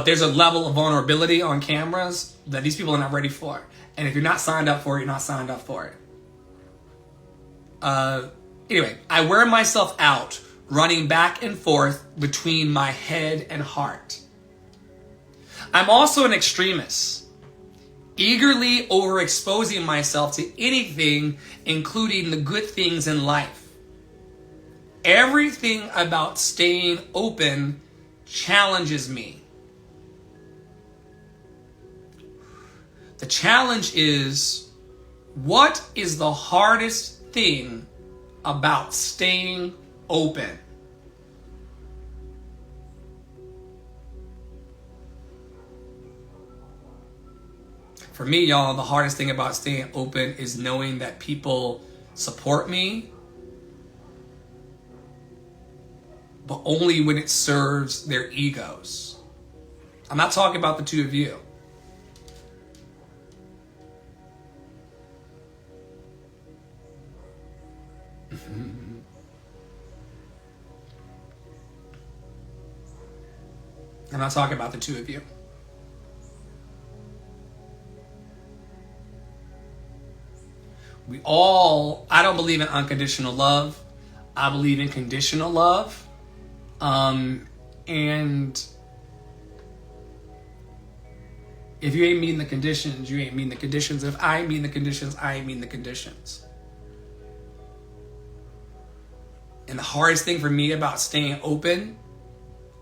there's a level of vulnerability on cameras that these people are not ready for. And if you're not signed up for it, you're not signed up for it. Anyway, I wear myself out running back and forth between my head and heart. I'm also an extremist, eagerly overexposing myself to anything, including the good things in life. Everything about staying open challenges me. The challenge is, what is the hardest thing about staying open? For me, y'all, the hardest thing about staying open is knowing that people support me, but only when it serves their egos. I'm not talking about the two of you. I'm not talking about the two of you. I don't believe in unconditional love. I believe in conditional love. And if you ain't meeting the conditions, you ain't meeting the conditions. If I ain't meeting the conditions, I ain't meeting the conditions. And the hardest thing for me about staying open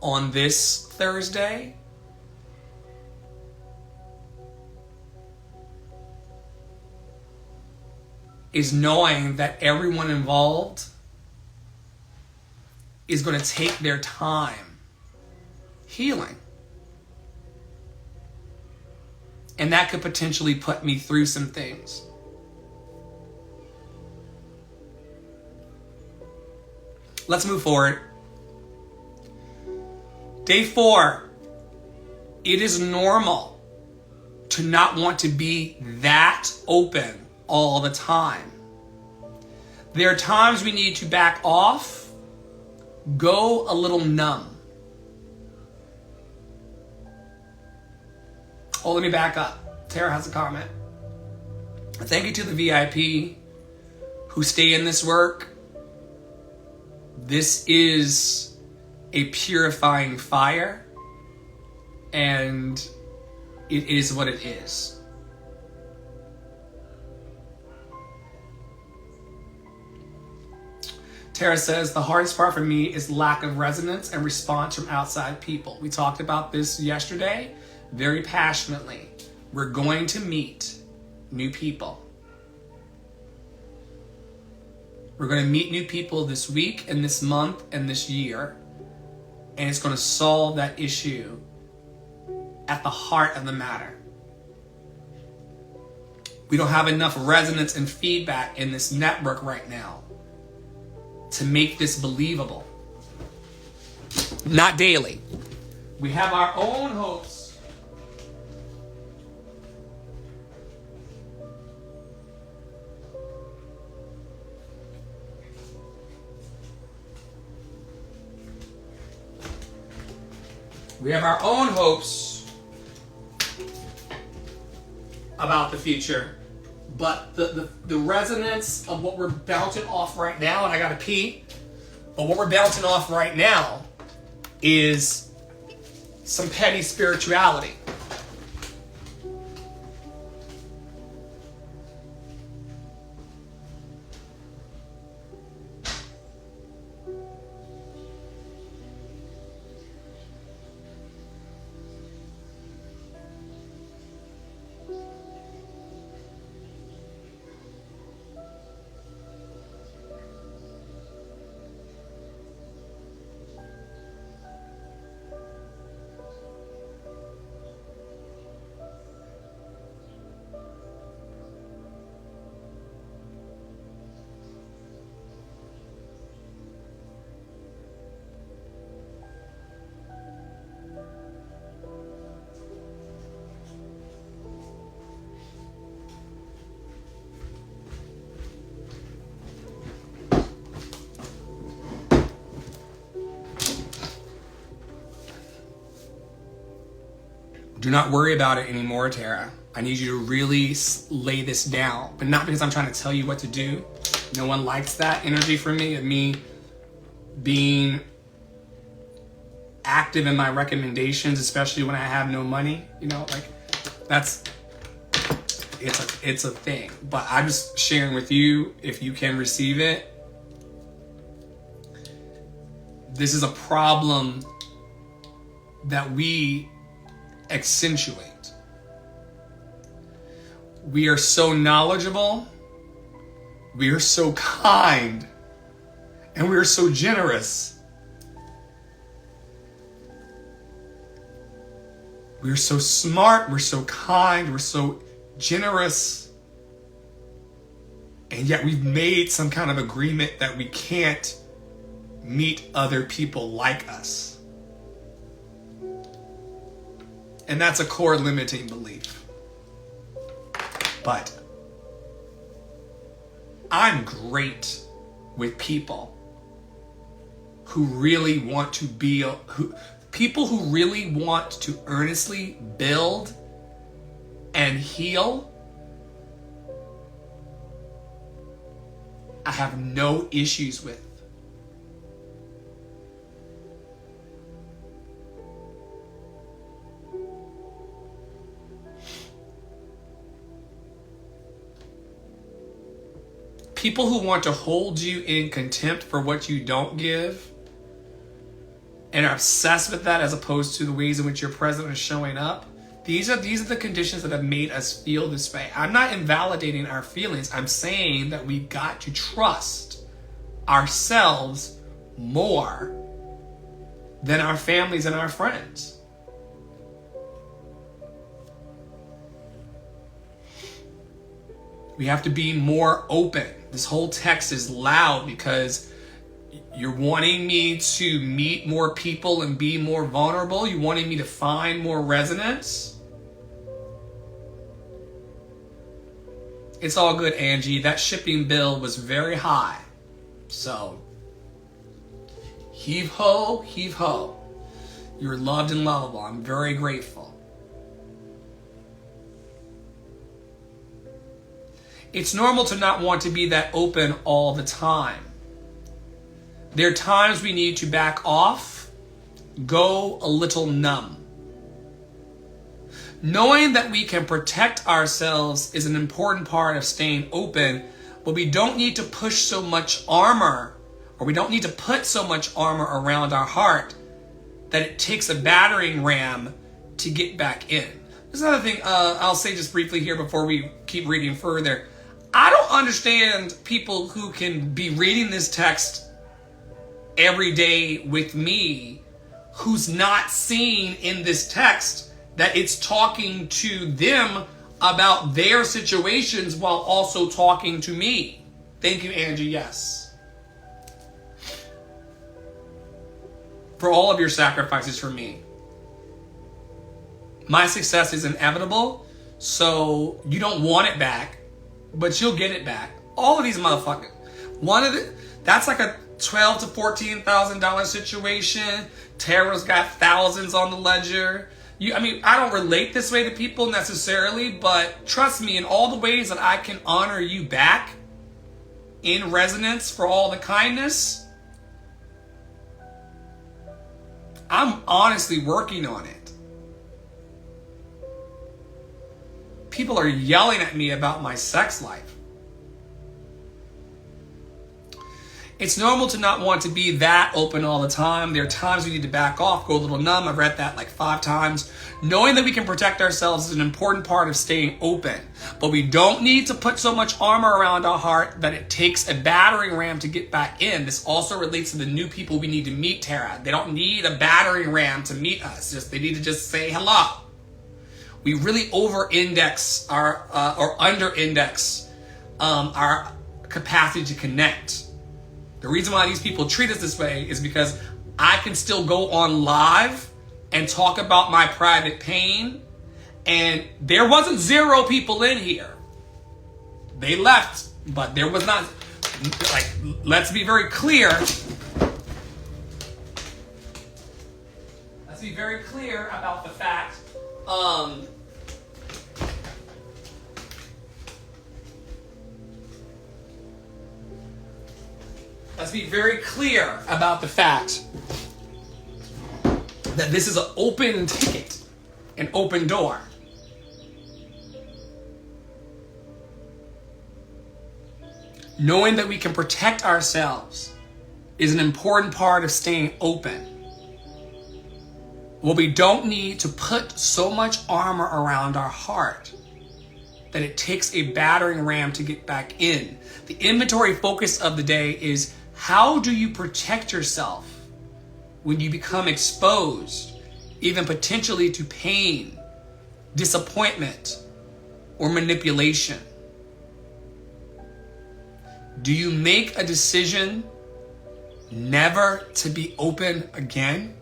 on this Thursday is knowing that everyone involved is going to take their time healing. And that could potentially put me through some things. Let's move forward. Day 4. It is normal to not want to be that open all the time. There are times we need to back off, go a little numb. Oh, let me back up. Tara has a comment. Thank you to the VIP who stay in this work. This is a purifying fire, and it is what it is. Tara says, the hardest part for me is lack of resonance and response from outside people. We talked about this yesterday very passionately. We're going to meet new people. We're going to meet new people this week and this month and this year. And it's going to solve that issue at the heart of the matter. We don't have enough resonance and feedback in this network right now to make this believable. Not daily. We have our own hopes. We have our own hopes about the future. But the resonance of what we're bouncing off right now, and I gotta pee, but what we're bouncing off right now is some petty spirituality. Do not worry about it anymore, Tara. I need you to really lay this down, but not because I'm trying to tell you what to do. No one likes that energy from me, of me being active in my recommendations, especially when I have no money. You know, like it's a thing. But I'm just sharing with you, if you can receive it. This is a problem that we accentuate. We are so knowledgeable, we are so kind, and we are so generous. We're so smart, we're so kind, we're so generous, and yet we've made some kind of agreement that we can't meet other people like us. And that's a core limiting belief. But I'm great with people who really want to be, people who really want to earnestly build and heal. I have no issues with. People who want to hold you in contempt for what you don't give and are obsessed with that as opposed to the ways in which your present is showing up. These are the conditions that have made us feel this way. I'm not invalidating our feelings. I'm saying that we've got to trust ourselves more than our families and our friends. We have to be more open. This whole text is loud because you're wanting me to meet more people and be more vulnerable. You're wanting me to find more resonance. It's all good, Angie. That shipping bill was very high. So, heave ho, heave ho. You're loved and lovable. I'm very grateful. It's normal to not want to be that open all the time. There are times we need to back off, go a little numb. Knowing that we can protect ourselves is an important part of staying open, but we don't need to push so much armor, or we don't need to put so much armor around our heart that it takes a battering ram to get back in. There's another thing I'll say just briefly here before we keep reading further. I don't understand people who can be reading this text every day with me who's not seeing in this text that it's talking to them about their situations while also talking to me. Thank you, Angie. Yes. For all of your sacrifices for me. My success is inevitable, so you don't want it back, but you'll get it back. All of these motherfuckers. That's like a $12,000 to $14,000 situation. Tara's got thousands on the ledger. I don't relate this way to people necessarily, but trust me, in all the ways that I can honor you back in resonance for all the kindness, I'm honestly working on it. People are yelling at me about my sex life. It's normal to not want to be that open all the time. There are times we need to back off, go a little numb. I've read that like 5 times. Knowing that we can protect ourselves is an important part of staying open. But we don't need to put so much armor around our heart that it takes a battering ram to get back in. This also relates to the new people we need to meet, Tara. They don't need a battering ram to meet us. They need to just say hello. We really over-index or under-index our capacity to connect. The reason why these people treat us this way is because I can still go on live and talk about my private pain, and there wasn't 0 people in here. They left, but there was not, like, let's be very clear. Let's be very clear about the fact, let's be very clear about the fact that this is an open ticket, an open door. Knowing that we can protect ourselves is an important part of staying open. Well, we don't need to put so much armor around our heart that it takes a battering ram to get back in. The inventory focus of the day is, how do you protect yourself when you become exposed, even potentially to pain, disappointment, or manipulation? Do you make a decision never to be open again?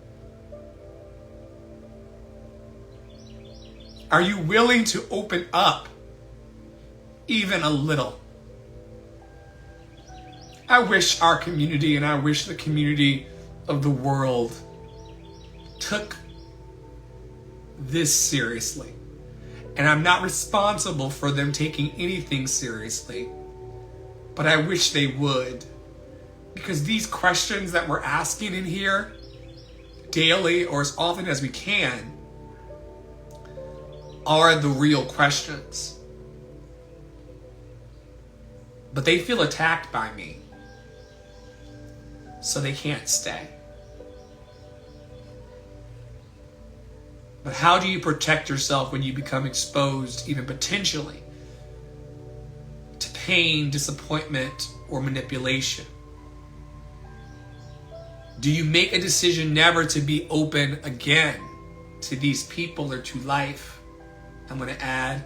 Are you willing to open up even a little? I wish our community and I wish the community of the world took this seriously. And I'm not responsible for them taking anything seriously, but I wish they would. Because these questions that we're asking in here daily or as often as we can are the real questions. But they feel attacked by me, so they can't stay. But how do you protect yourself when you become exposed, even potentially, to pain, disappointment, or manipulation? Do you make a decision never to be open again to these people or to life? I'm going to add,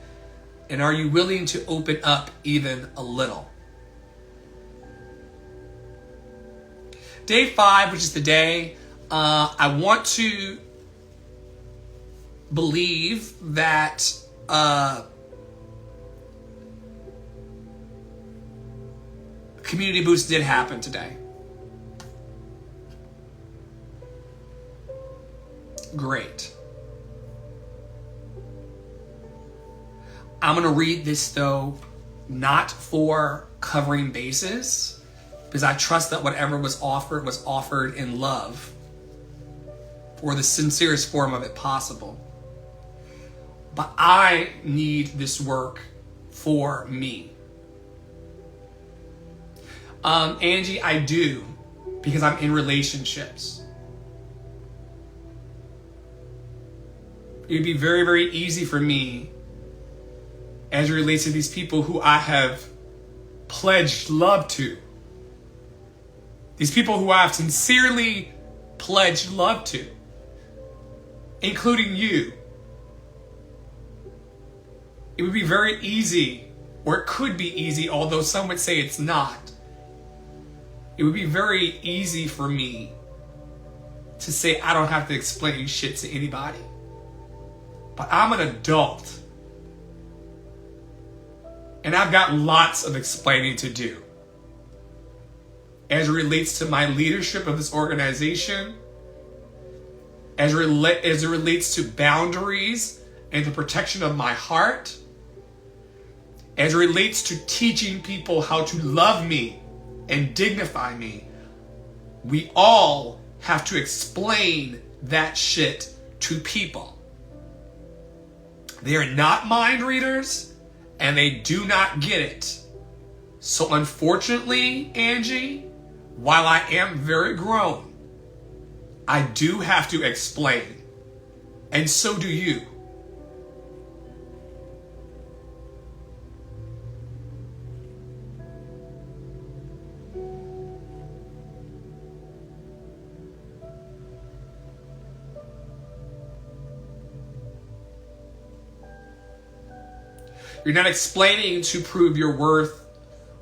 and are you willing to open up even a little? Day 5, which is the day, I want to believe that community boost did happen today. Great. I'm going to read this, though, not for covering bases, because I trust that whatever was offered in love, or the sincerest form of it possible. But I need this work for me. Angie, I do, because I'm in relationships. It would be very, very easy for me as it relates to these people who I have pledged love to. These people who I have sincerely pledged love to, including you. It would be very easy, or it could be easy, although some would say it's not. It would be very easy for me to say I don't have to explain shit to anybody. But I'm an adult. And I've got lots of explaining to do. As it relates to my leadership of this organization, as it relates to boundaries and the protection of my heart, as it relates to teaching people how to love me and dignify me, we all have to explain that shit to people. They are not mind readers, and they do not get it. So unfortunately, Angie, while I am very grown, I do have to explain. And so do you. You're not explaining to prove your worth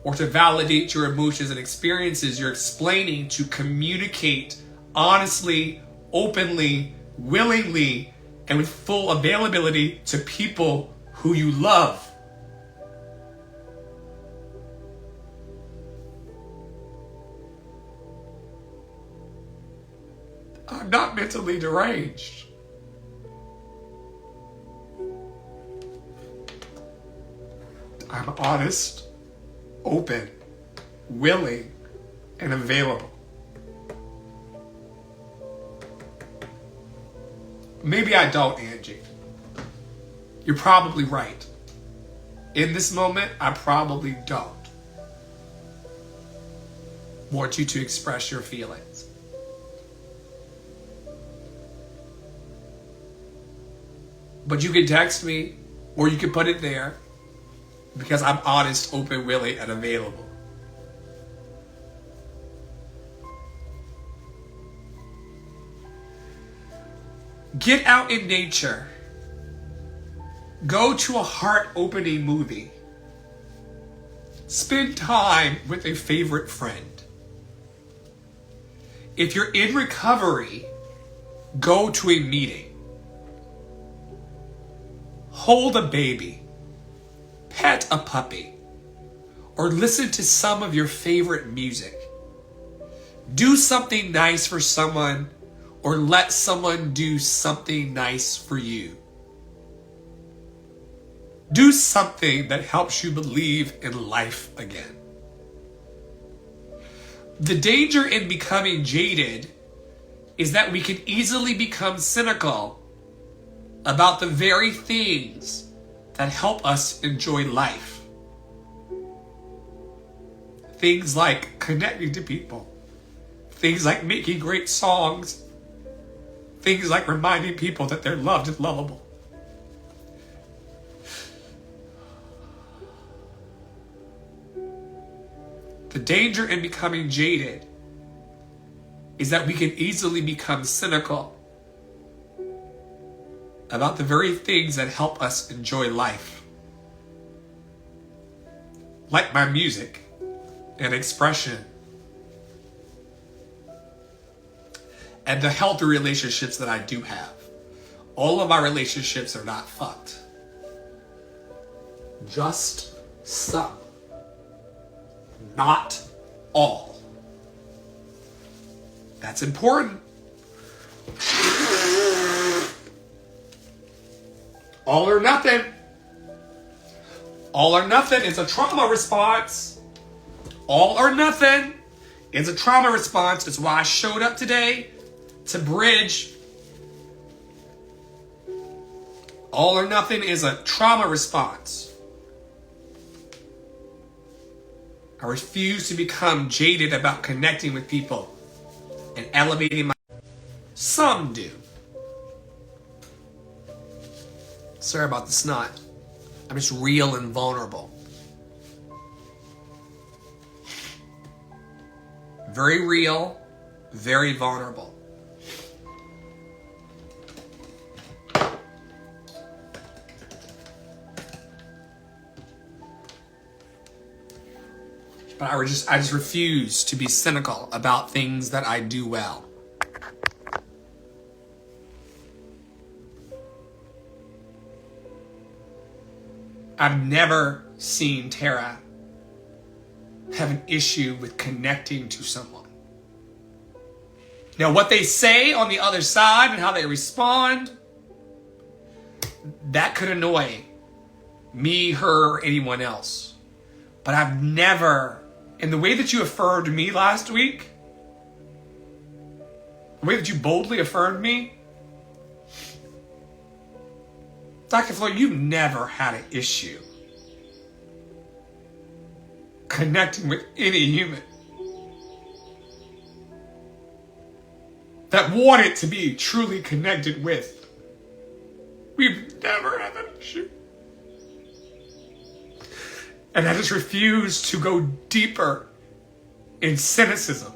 or to validate your emotions and experiences. You're explaining to communicate honestly, openly, willingly, and with full availability to people who you love. I'm not mentally deranged. I'm honest, open, willing, and available. Maybe I don't, Angie. You're probably right. In this moment, I probably don't want you to express your feelings. But you can text me, or you can put it there, because I'm honest, open, willing, and available. Get out in nature. Go to a heart-opening movie. Spend time with a favorite friend. If you're in recovery, go to a meeting. Hold a baby. Pet a puppy, or listen to some of your favorite music. Do something nice for someone, or let someone do something nice for you. Do something that helps you believe in life again. The danger in becoming jaded is that we can easily become cynical about the very things that help us enjoy life. Things like connecting to people. Things like making great songs. Things like reminding people that they're loved and lovable. The danger in becoming jaded is that we can easily become cynical about the very things that help us enjoy life. Like my music and expression. And the healthy relationships that I do have. All of my relationships are not fucked. Just some. Not all. That's important. All or nothing. All or nothing is a trauma response. All or nothing is a trauma response. It's why I showed up today to bridge. All or nothing is a trauma response. I refuse to become jaded about connecting with people and elevating my... Some do. Sorry about the snot. I'm just real and vulnerable. Very real, very vulnerable. But I just refuse to be cynical about things that I do well. I've never seen Tara have an issue with connecting to someone. Now, what they say on the other side and how they respond, that could annoy me, her, or anyone else. But I've never, in the way that you affirmed me last week, the way that you boldly affirmed me, Dr. Flo, you've never had an issue connecting with any human that wanted to be truly connected with. We've never had that issue. And I just refuse to go deeper in cynicism.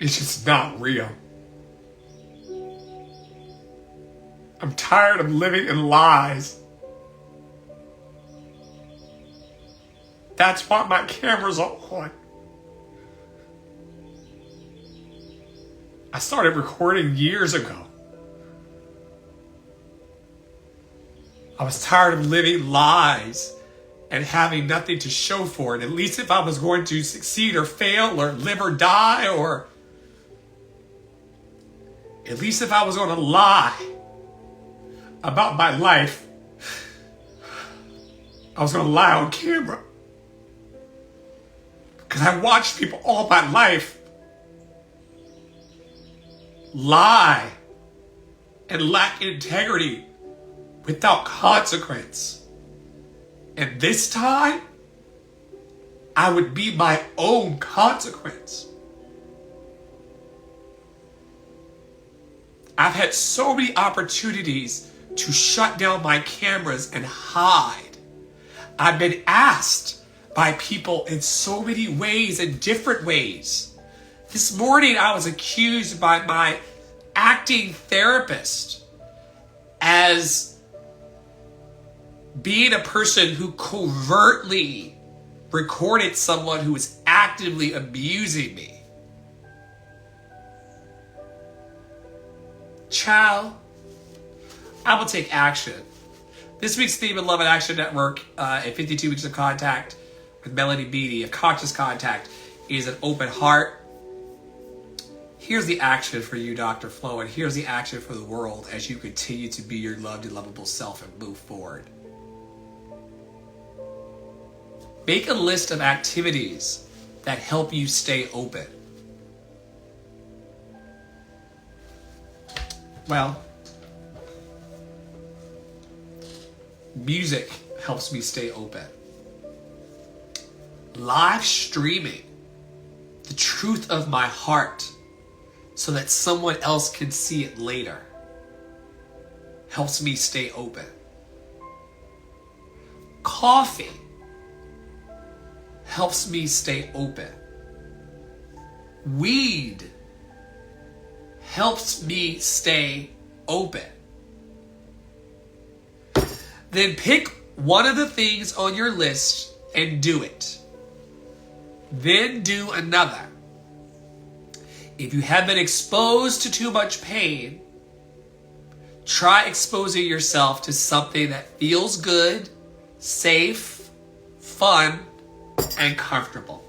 It's just not real. I'm tired of living in lies. That's why my cameras are on. I started recording years ago. I was tired of living lies and having nothing to show for it. At least if I was going to succeed or fail or live or die, or at least if I was going to lie about my life, I was going to lie on camera. Because I watched people all my life lie and lack integrity without consequence. And this time, I would be my own consequence. I've had so many opportunities to shut down my cameras and hide. I've been asked by people in so many ways, in different ways. This morning, I was accused by my acting therapist as being a person who covertly recorded someone who was actively abusing me. Child, I will take action. This week's theme in Love and Action Network at 52 Weeks of Contact with Melanie Beattie, a conscious contact, is an open heart. Here's the action for you, Dr. Flo, and here's the action for the world as you continue to be your loved and lovable self and move forward. Make a list of activities that help you stay open. Well, music helps me stay open. Live streaming the truth of my heart so that someone else can see it later helps me stay open. Coffee helps me stay open. Weed helps me stay open. Then pick one of the things on your list and do it. Then do another. If you have been exposed to too much pain, try exposing yourself to something that feels good, safe, fun, and comfortable.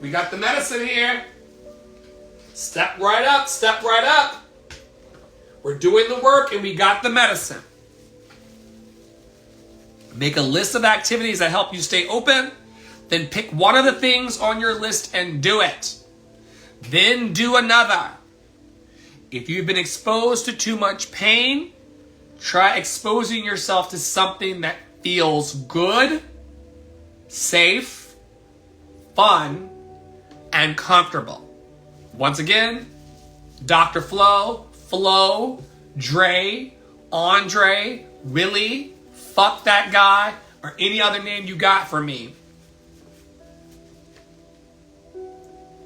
We got the medicine here. Step right up, step right up. We're doing the work and we got the medicine. Make a list of activities that help you stay open. Then pick one of the things on your list and do it. Then do another. If you've been exposed to too much pain, try exposing yourself to something that feels good, safe, fun, and comfortable. Once again, Dr. Flo, Flo, Dre, Andre, Willie, fuck that guy, or any other name you got for me.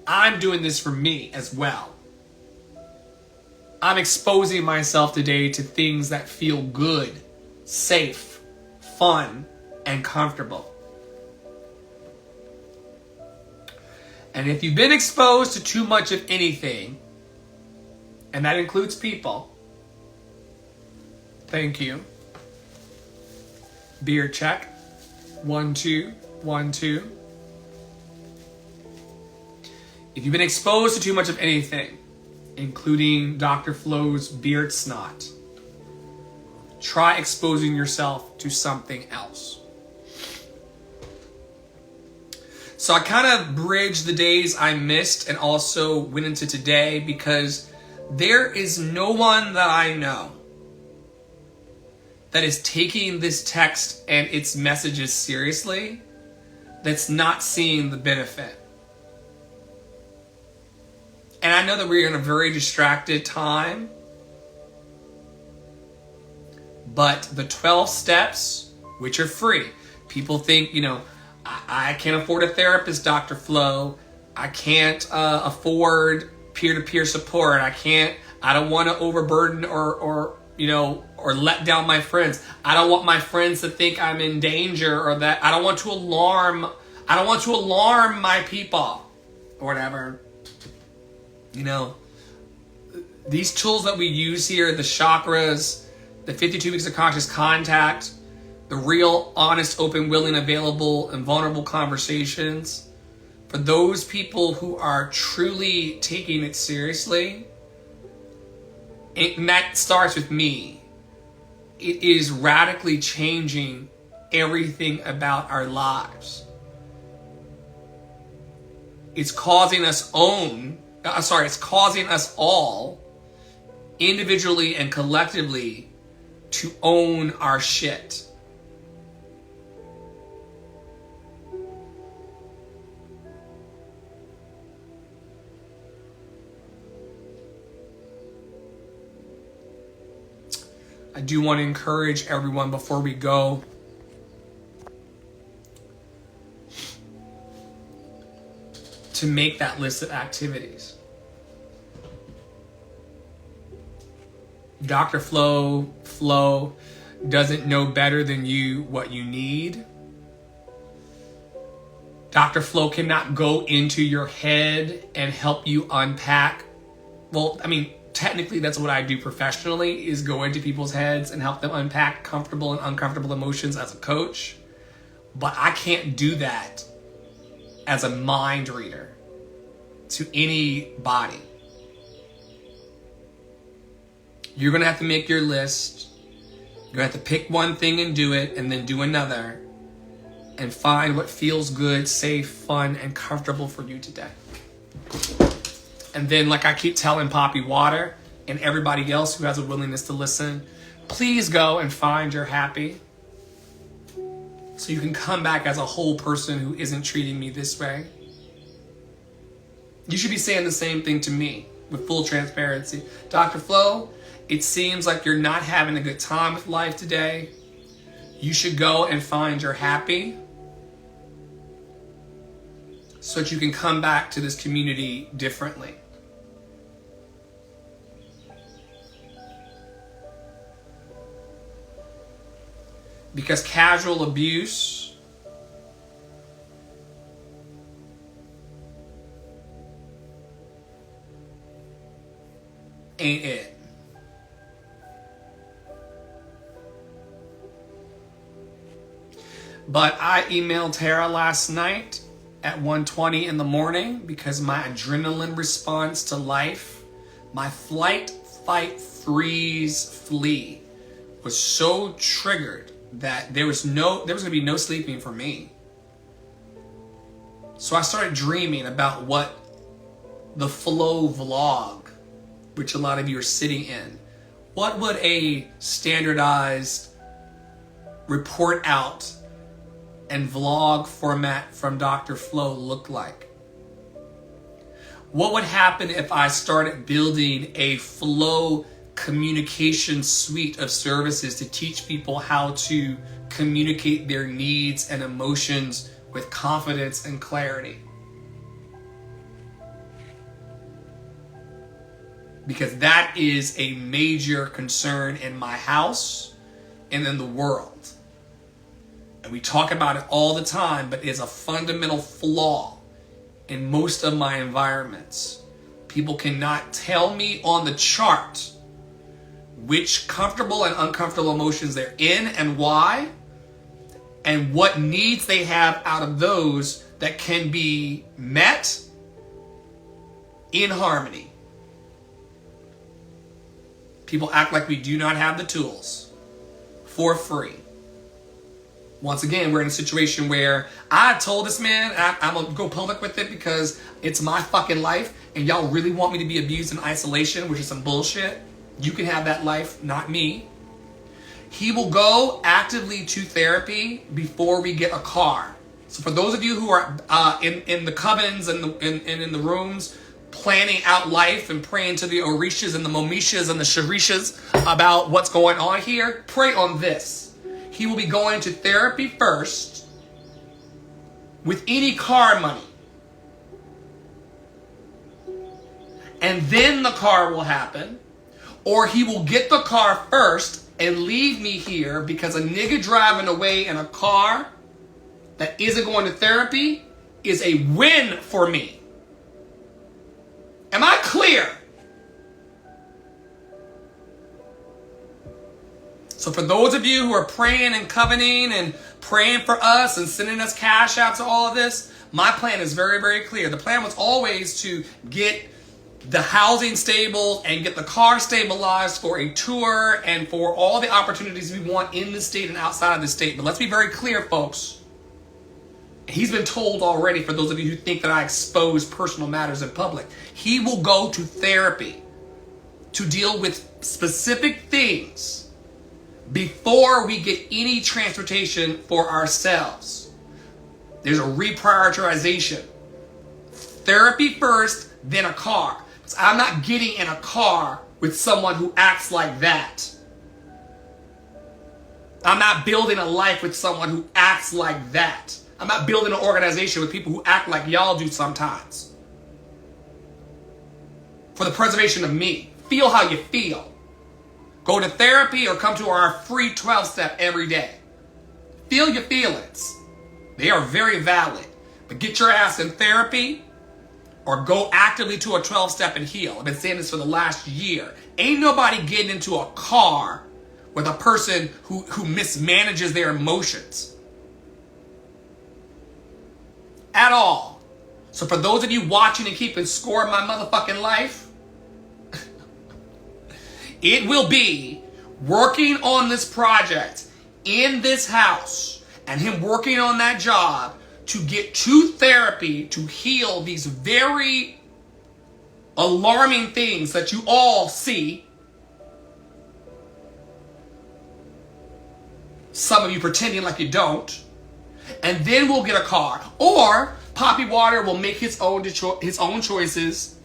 I'm doing this for me as well. I'm exposing myself today to things that feel good, safe, fun, and comfortable. And if you've been exposed to too much of anything, and that includes people, thank you. Beer check. 1, 2, 1, 2. If you've been exposed to too much of anything, including Dr. Flo's beard snot, try exposing yourself to something else. So I kind of bridged the days I missed and also went into today, because there is no one that I know that is taking this text and its messages seriously that's not seeing the benefit. And I know that we're in a very distracted time, but the 12 steps, which are free. People think, I can't afford a therapist, Dr. Flo. I can't afford peer-to-peer support. I don't want to overburden or let down my friends. I don't want my friends to think I'm in danger, or that I don't want to alarm my people or whatever. These tools that we use here, the chakras, the 52 weeks of conscious contact, the real, honest, open, willing, available, and vulnerable conversations, for those people who are truly taking it seriously, and that starts with me, it is radically changing everything about our lives. It's causing us all, individually and collectively, to own our shit. I do want to encourage everyone before we go to make that list of activities. Dr. Flo doesn't know better than you what you need. Dr. Flo cannot go into your head and help you unpack. Well, technically that's what I do professionally, is go into people's heads and help them unpack comfortable and uncomfortable emotions as a coach. But I can't do that as a mind reader to anybody. You're going to have to make your list. You're going to have to pick one thing and do it, and then do another, and find what feels good, safe, fun, and comfortable for you today. And then, like I keep telling Poppy Water and everybody else who has a willingness to listen, please go and find your happy, so you can come back as a whole person who isn't treating me this way. You should be saying the same thing to me with full transparency. Dr. Flo, it seems like you're not having a good time with life today. You should go and find your happy, so that you can come back to this community differently. Because casual abuse ain't it. But I emailed Tara last night at 1:20 in the morning because my adrenaline response to life, my flight, fight, freeze, flee, was so triggered that there was going to be no sleeping for me. So I started dreaming about what the Flow vlog, which a lot of you are sitting in, what would a standardized report out and vlog format from Dr. Flo look like? What would happen if I started building a Flow communication suite of services to teach people how to communicate their needs and emotions with confidence and clarity? Because that is a major concern in my house and in the world. And we talk about it all the time, but it is a fundamental flaw in most of my environments. People cannot tell me on the chart which comfortable and uncomfortable emotions they're in and why, and what needs they have out of those that can be met in harmony. People act like we do not have the tools for free. Once again, we're in a situation where I told this man I'm gonna go public with it because it's my fucking life, and y'all really want me to be abused in isolation, which is some bullshit. You can have that life, not me. He will go actively to therapy before we get a car. So for those of you who are in the covens and in the rooms, planning out life and praying to the Orishas and the Momishas and the Sharishas about what's going on here, pray on this. He will be going to therapy first with any car money. And then the car will happen. Or he will get the car first and leave me here because a nigga driving away in a car that isn't going to therapy is a win for me. Am I clear? So for those of you who are praying and covenanting and praying for us and sending us cash out to all of this, my plan is very, very clear. The plan was always to get the housing stable and get the car stabilized for a tour and for all the opportunities we want in the state and outside of the state. But let's be very clear, folks. He's been told already, for those of you who think that I expose personal matters in public, he will go to therapy to deal with specific things before we get any transportation for ourselves. There's a reprioritization. Therapy first, then a car. So I'm not getting in a car with someone who acts like that. I'm not building a life with someone who acts like that. I'm not building an organization with people who act like y'all do sometimes. For the preservation of me. Feel how you feel. Go to therapy or come to our free 12-step every day. Feel your feelings. They are very valid. But get your ass in therapy or go actively to a 12-step and heal. I've been saying this for the last year. Ain't nobody getting into a car with a person who mismanages their emotions. At all. So for those of you watching and keeping score of my motherfucking life, it will be working on this project in this house and him working on that job to get to therapy to heal these very alarming things that you all see. Some of you pretending like you don't. And then we'll get a car. Or Poppy Water will make his own choices.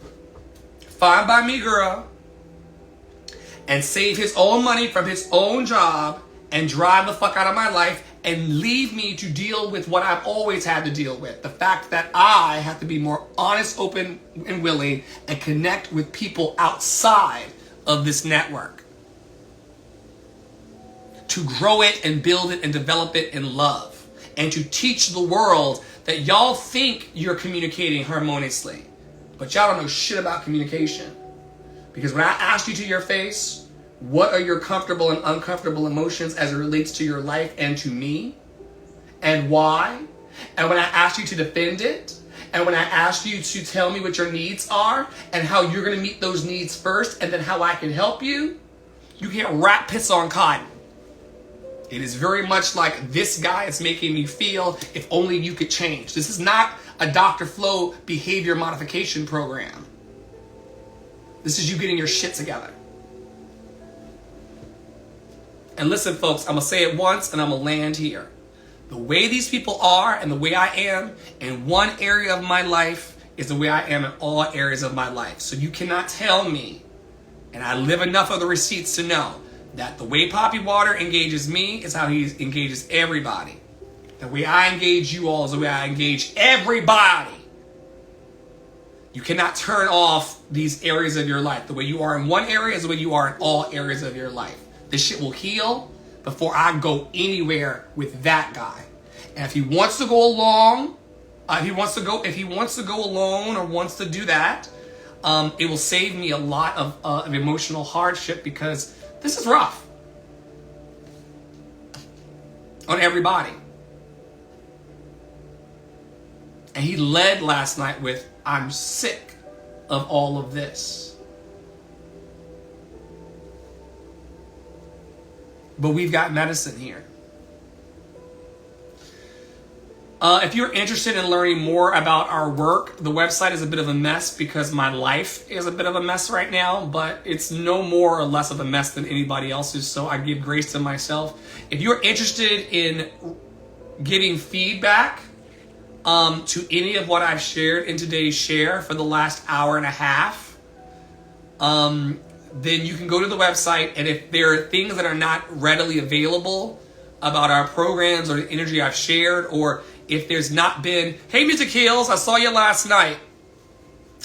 Fine by me, girl. And save his own money from his own job and drive the fuck out of my life and leave me to deal with what I've always had to deal with. The fact that I have to be more honest, open, and willing and connect with people outside of this network. To grow it and build it and develop it in love. And to teach the world that y'all think you're communicating harmoniously. But y'all don't know shit about communication. Because when I asked you to your face, what are your comfortable and uncomfortable emotions as it relates to your life and to me? And why? And when I asked you to defend it, and when I asked you to tell me what your needs are, and how you're going to meet those needs first, and then how I can help you, you can't rat piss on cotton. It is very much like this guy is making me feel if only you could change. This is not a Dr. Flo behavior modification program. This is you getting your shit together. And listen, folks, I'm going to say it once and I'm going to land here. The way these people are and the way I am in one area of my life is the way I am in all areas of my life. So you cannot tell me, and I live enough of the receipts to know, that the way Poppy Water engages me is how he engages everybody. The way I engage you all is the way I engage everybody. You cannot turn off these areas of your life. The way you are in one area is the way you are in all areas of your life. This shit will heal before I go anywhere with that guy. And if he wants to go along If he wants to go alone or wants to do that, it will save me a lot of emotional hardship, because this is rough on everybody. And he led last night with, I'm sick of all of this. But we've got medicine here. If you're interested in learning more about our work, the website is a bit of a mess because my life is a bit of a mess right now, but it's no more or less of a mess than anybody else's, so I give grace to myself. If you're interested in giving feedback to any of what I've shared in today's share for the last hour and a half, then you can go to the website, and if there are things that are not readily available about our programs or the energy I've shared, or if there's not been, hey, Mr. Keels, I saw you last night.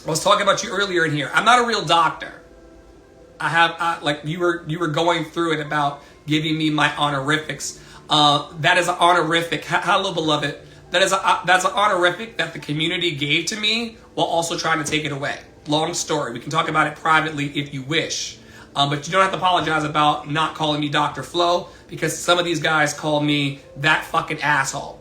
I was talking about you earlier in here. I'm not a real doctor. Like you were going through it about giving me my honorifics. That is an honorific. Hello, beloved. That's an honorific that the community gave to me while also trying to take it away. Long story. We can talk about it privately if you wish. But you don't have to apologize about not calling me Dr. Flo, because some of these guys call me that fucking asshole.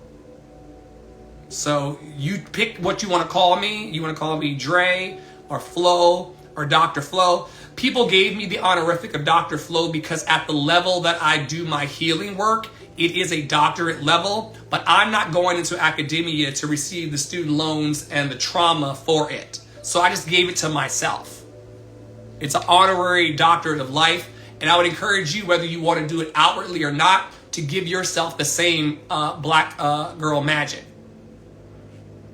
So you pick what you want to call me. You want to call me Dre or Flo or Dr. Flo. People gave me the honorific of Dr. Flo because at the level that I do my healing work, it is a doctorate level, but I'm not going into academia to receive the student loans and the trauma for it. So I just gave it to myself. It's an honorary doctorate of life, and I would encourage you, whether you want to do it outwardly or not, to give yourself the same black girl magic.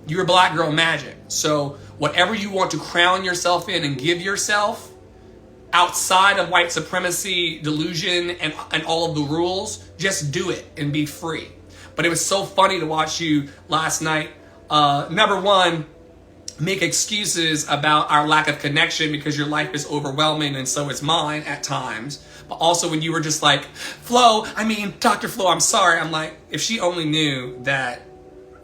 You're black girl magic. So whatever you want to crown yourself in and give yourself outside of white supremacy, delusion, and all of the rules, just do it and be free. But it was so funny to watch you last night. Number one, make excuses about our lack of connection because your life is overwhelming and so is mine at times. But also when you were just like, Dr. Flo, I'm sorry. I'm like, if she only knew that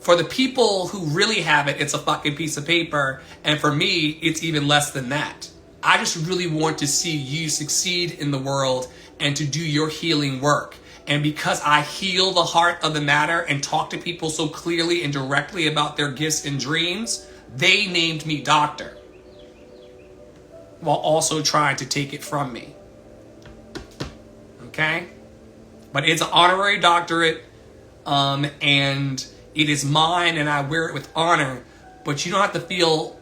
for the people who really have it, it's a fucking piece of paper. And for me, it's even less than that. I just really want to see you succeed in the world and to do your healing work. And because I heal the heart of the matter and talk to people so clearly and directly about their gifts and dreams, they named me doctor while also trying to take it from me. Okay? But it's an honorary doctorate, and it is mine, and I wear it with honor. But you don't have to feel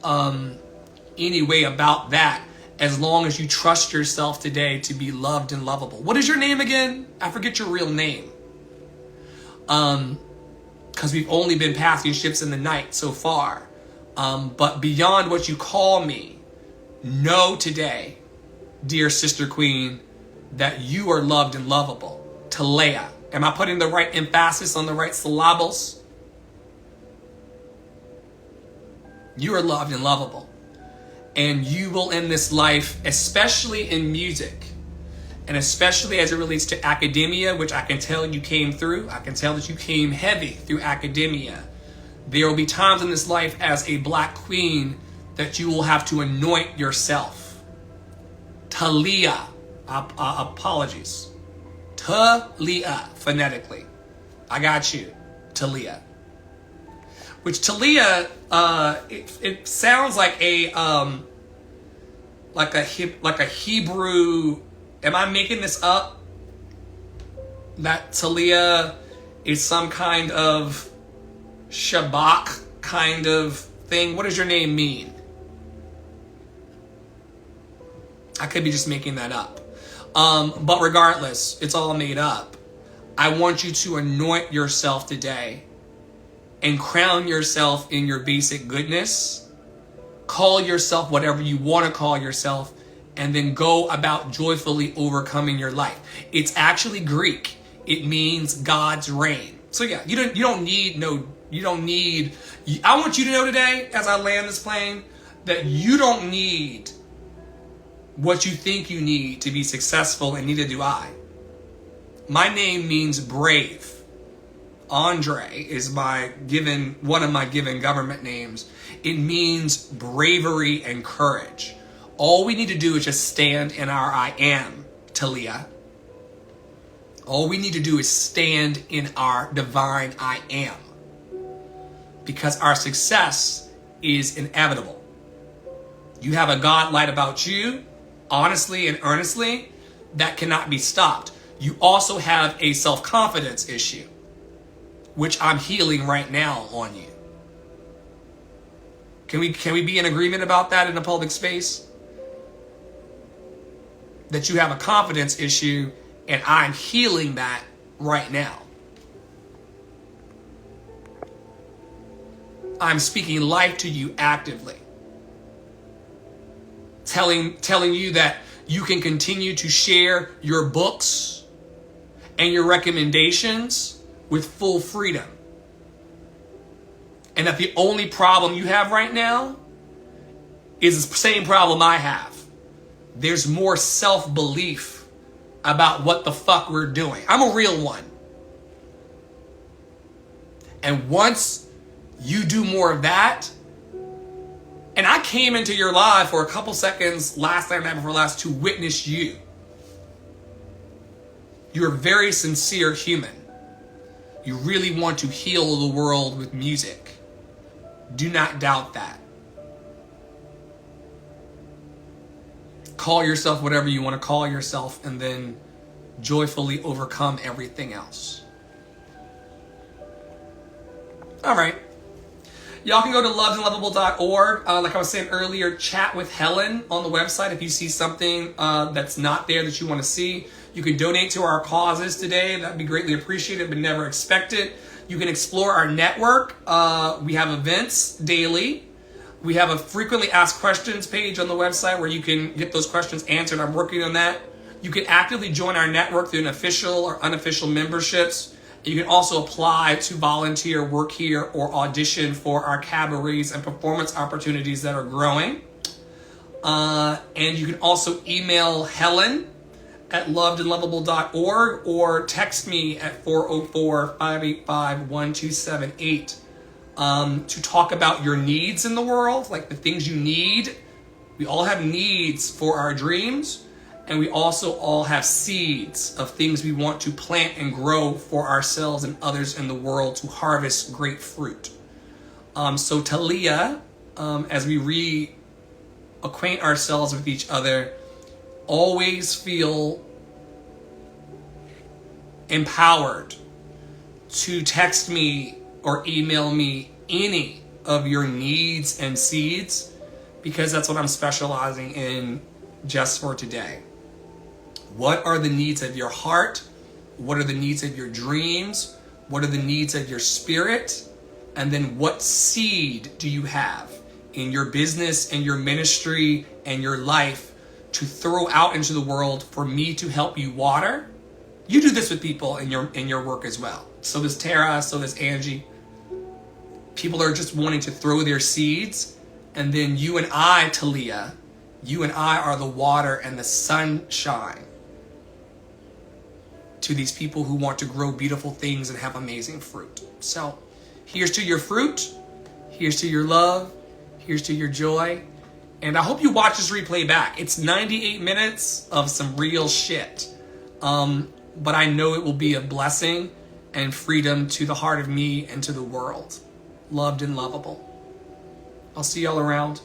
any way about that, as long as you trust yourself today to be loved and lovable. What is your name again? I forget your real name. Because we've only been passing ships in the night so far. But beyond what you call me, know today, dear sister queen, that you are loved and lovable. Talea. Am I putting the right emphasis on the right syllables? You are loved and lovable. And you will end this life, especially in music, and especially as it relates to academia, which I can tell you came through. I can tell that you came heavy through academia. There will be times in this life as a black queen that you will have to anoint yourself. Talia. Apologies. Talia, phonetically. I got you. Talia. Which Talia, it sounds like a Hebrew. Am I making this up? That Talia is some kind of Shabbat kind of thing. What does your name mean? I could be just making that up. But regardless, it's all made up. I want you to anoint yourself today and crown yourself in your basic goodness. Call yourself whatever you want to call yourself, and then go about joyfully overcoming your life. It's actually Greek. It means God's reign. So yeah, I want you to know today, as I land this plane, that you don't need what you think you need to be successful, and neither do I. My name means brave. Andre is one of my given government names. It means bravery and courage. All we need to do is just stand in our I am, Talia. All we need to do is stand in our divine I am. Because our success is inevitable. You have a God light about you, honestly and earnestly, that cannot be stopped. You also have a self-confidence issue, which I'm healing right now on you. Can we be in agreement about that in a public space? That you have a confidence issue and I'm healing that right now. I'm speaking life to you actively. Telling you that you can continue to share your books and your recommendations with full freedom. And that the only problem you have right now is the same problem I have. There's more self-belief about what the fuck we're doing. I'm a real one. And once you do more of that, and I came into your live for a couple seconds last night, night before last, to witness you. You're a very sincere human. You really want to heal the world with music. Do not doubt that. Call yourself whatever you want to call yourself and then joyfully overcome everything else. All right. Y'all can go to lovedandlovable.org. Like I was saying earlier, chat with Helen on the website if you see something that's not there that you want to see. You can donate to our causes today. That'd be greatly appreciated but never expected. You can explore our network. We have events daily. We have a frequently asked questions page on the website where you can get those questions answered. I'm working on that. You can actively join our network through an official or unofficial memberships. You can also apply to volunteer, work here, or audition for our cabarets and performance opportunities that are growing. And you can also email Helen at lovedandlovable.org or text me at 404-585-1278 to talk about your needs in the world, like the things you need. We all have needs for our dreams. And we also all have seeds of things we want to plant and grow for ourselves and others in the world to harvest great fruit. So Talia, as we reacquaint ourselves with each other, always feel empowered to text me or email me any of your needs and seeds, because that's what I'm specializing in just for today. What are the needs of your heart? What are the needs of your dreams? What are the needs of your spirit? And then what seed do you have in your business and your ministry and your life to throw out into the world for me to help you water? You do this with people in your work as well. So does Tara, so does Angie. People are just wanting to throw their seeds, and then you and I, Talia, you and I are the water and the sunshine to these people who want to grow beautiful things and have amazing fruit. So here's to your fruit. Here's to your love. Here's to your joy. And I hope you watch this replay back. It's 98 minutes of some real shit. But I know it will be a blessing and freedom to the heart of me and to the world. Loved and lovable. I'll see y'all around.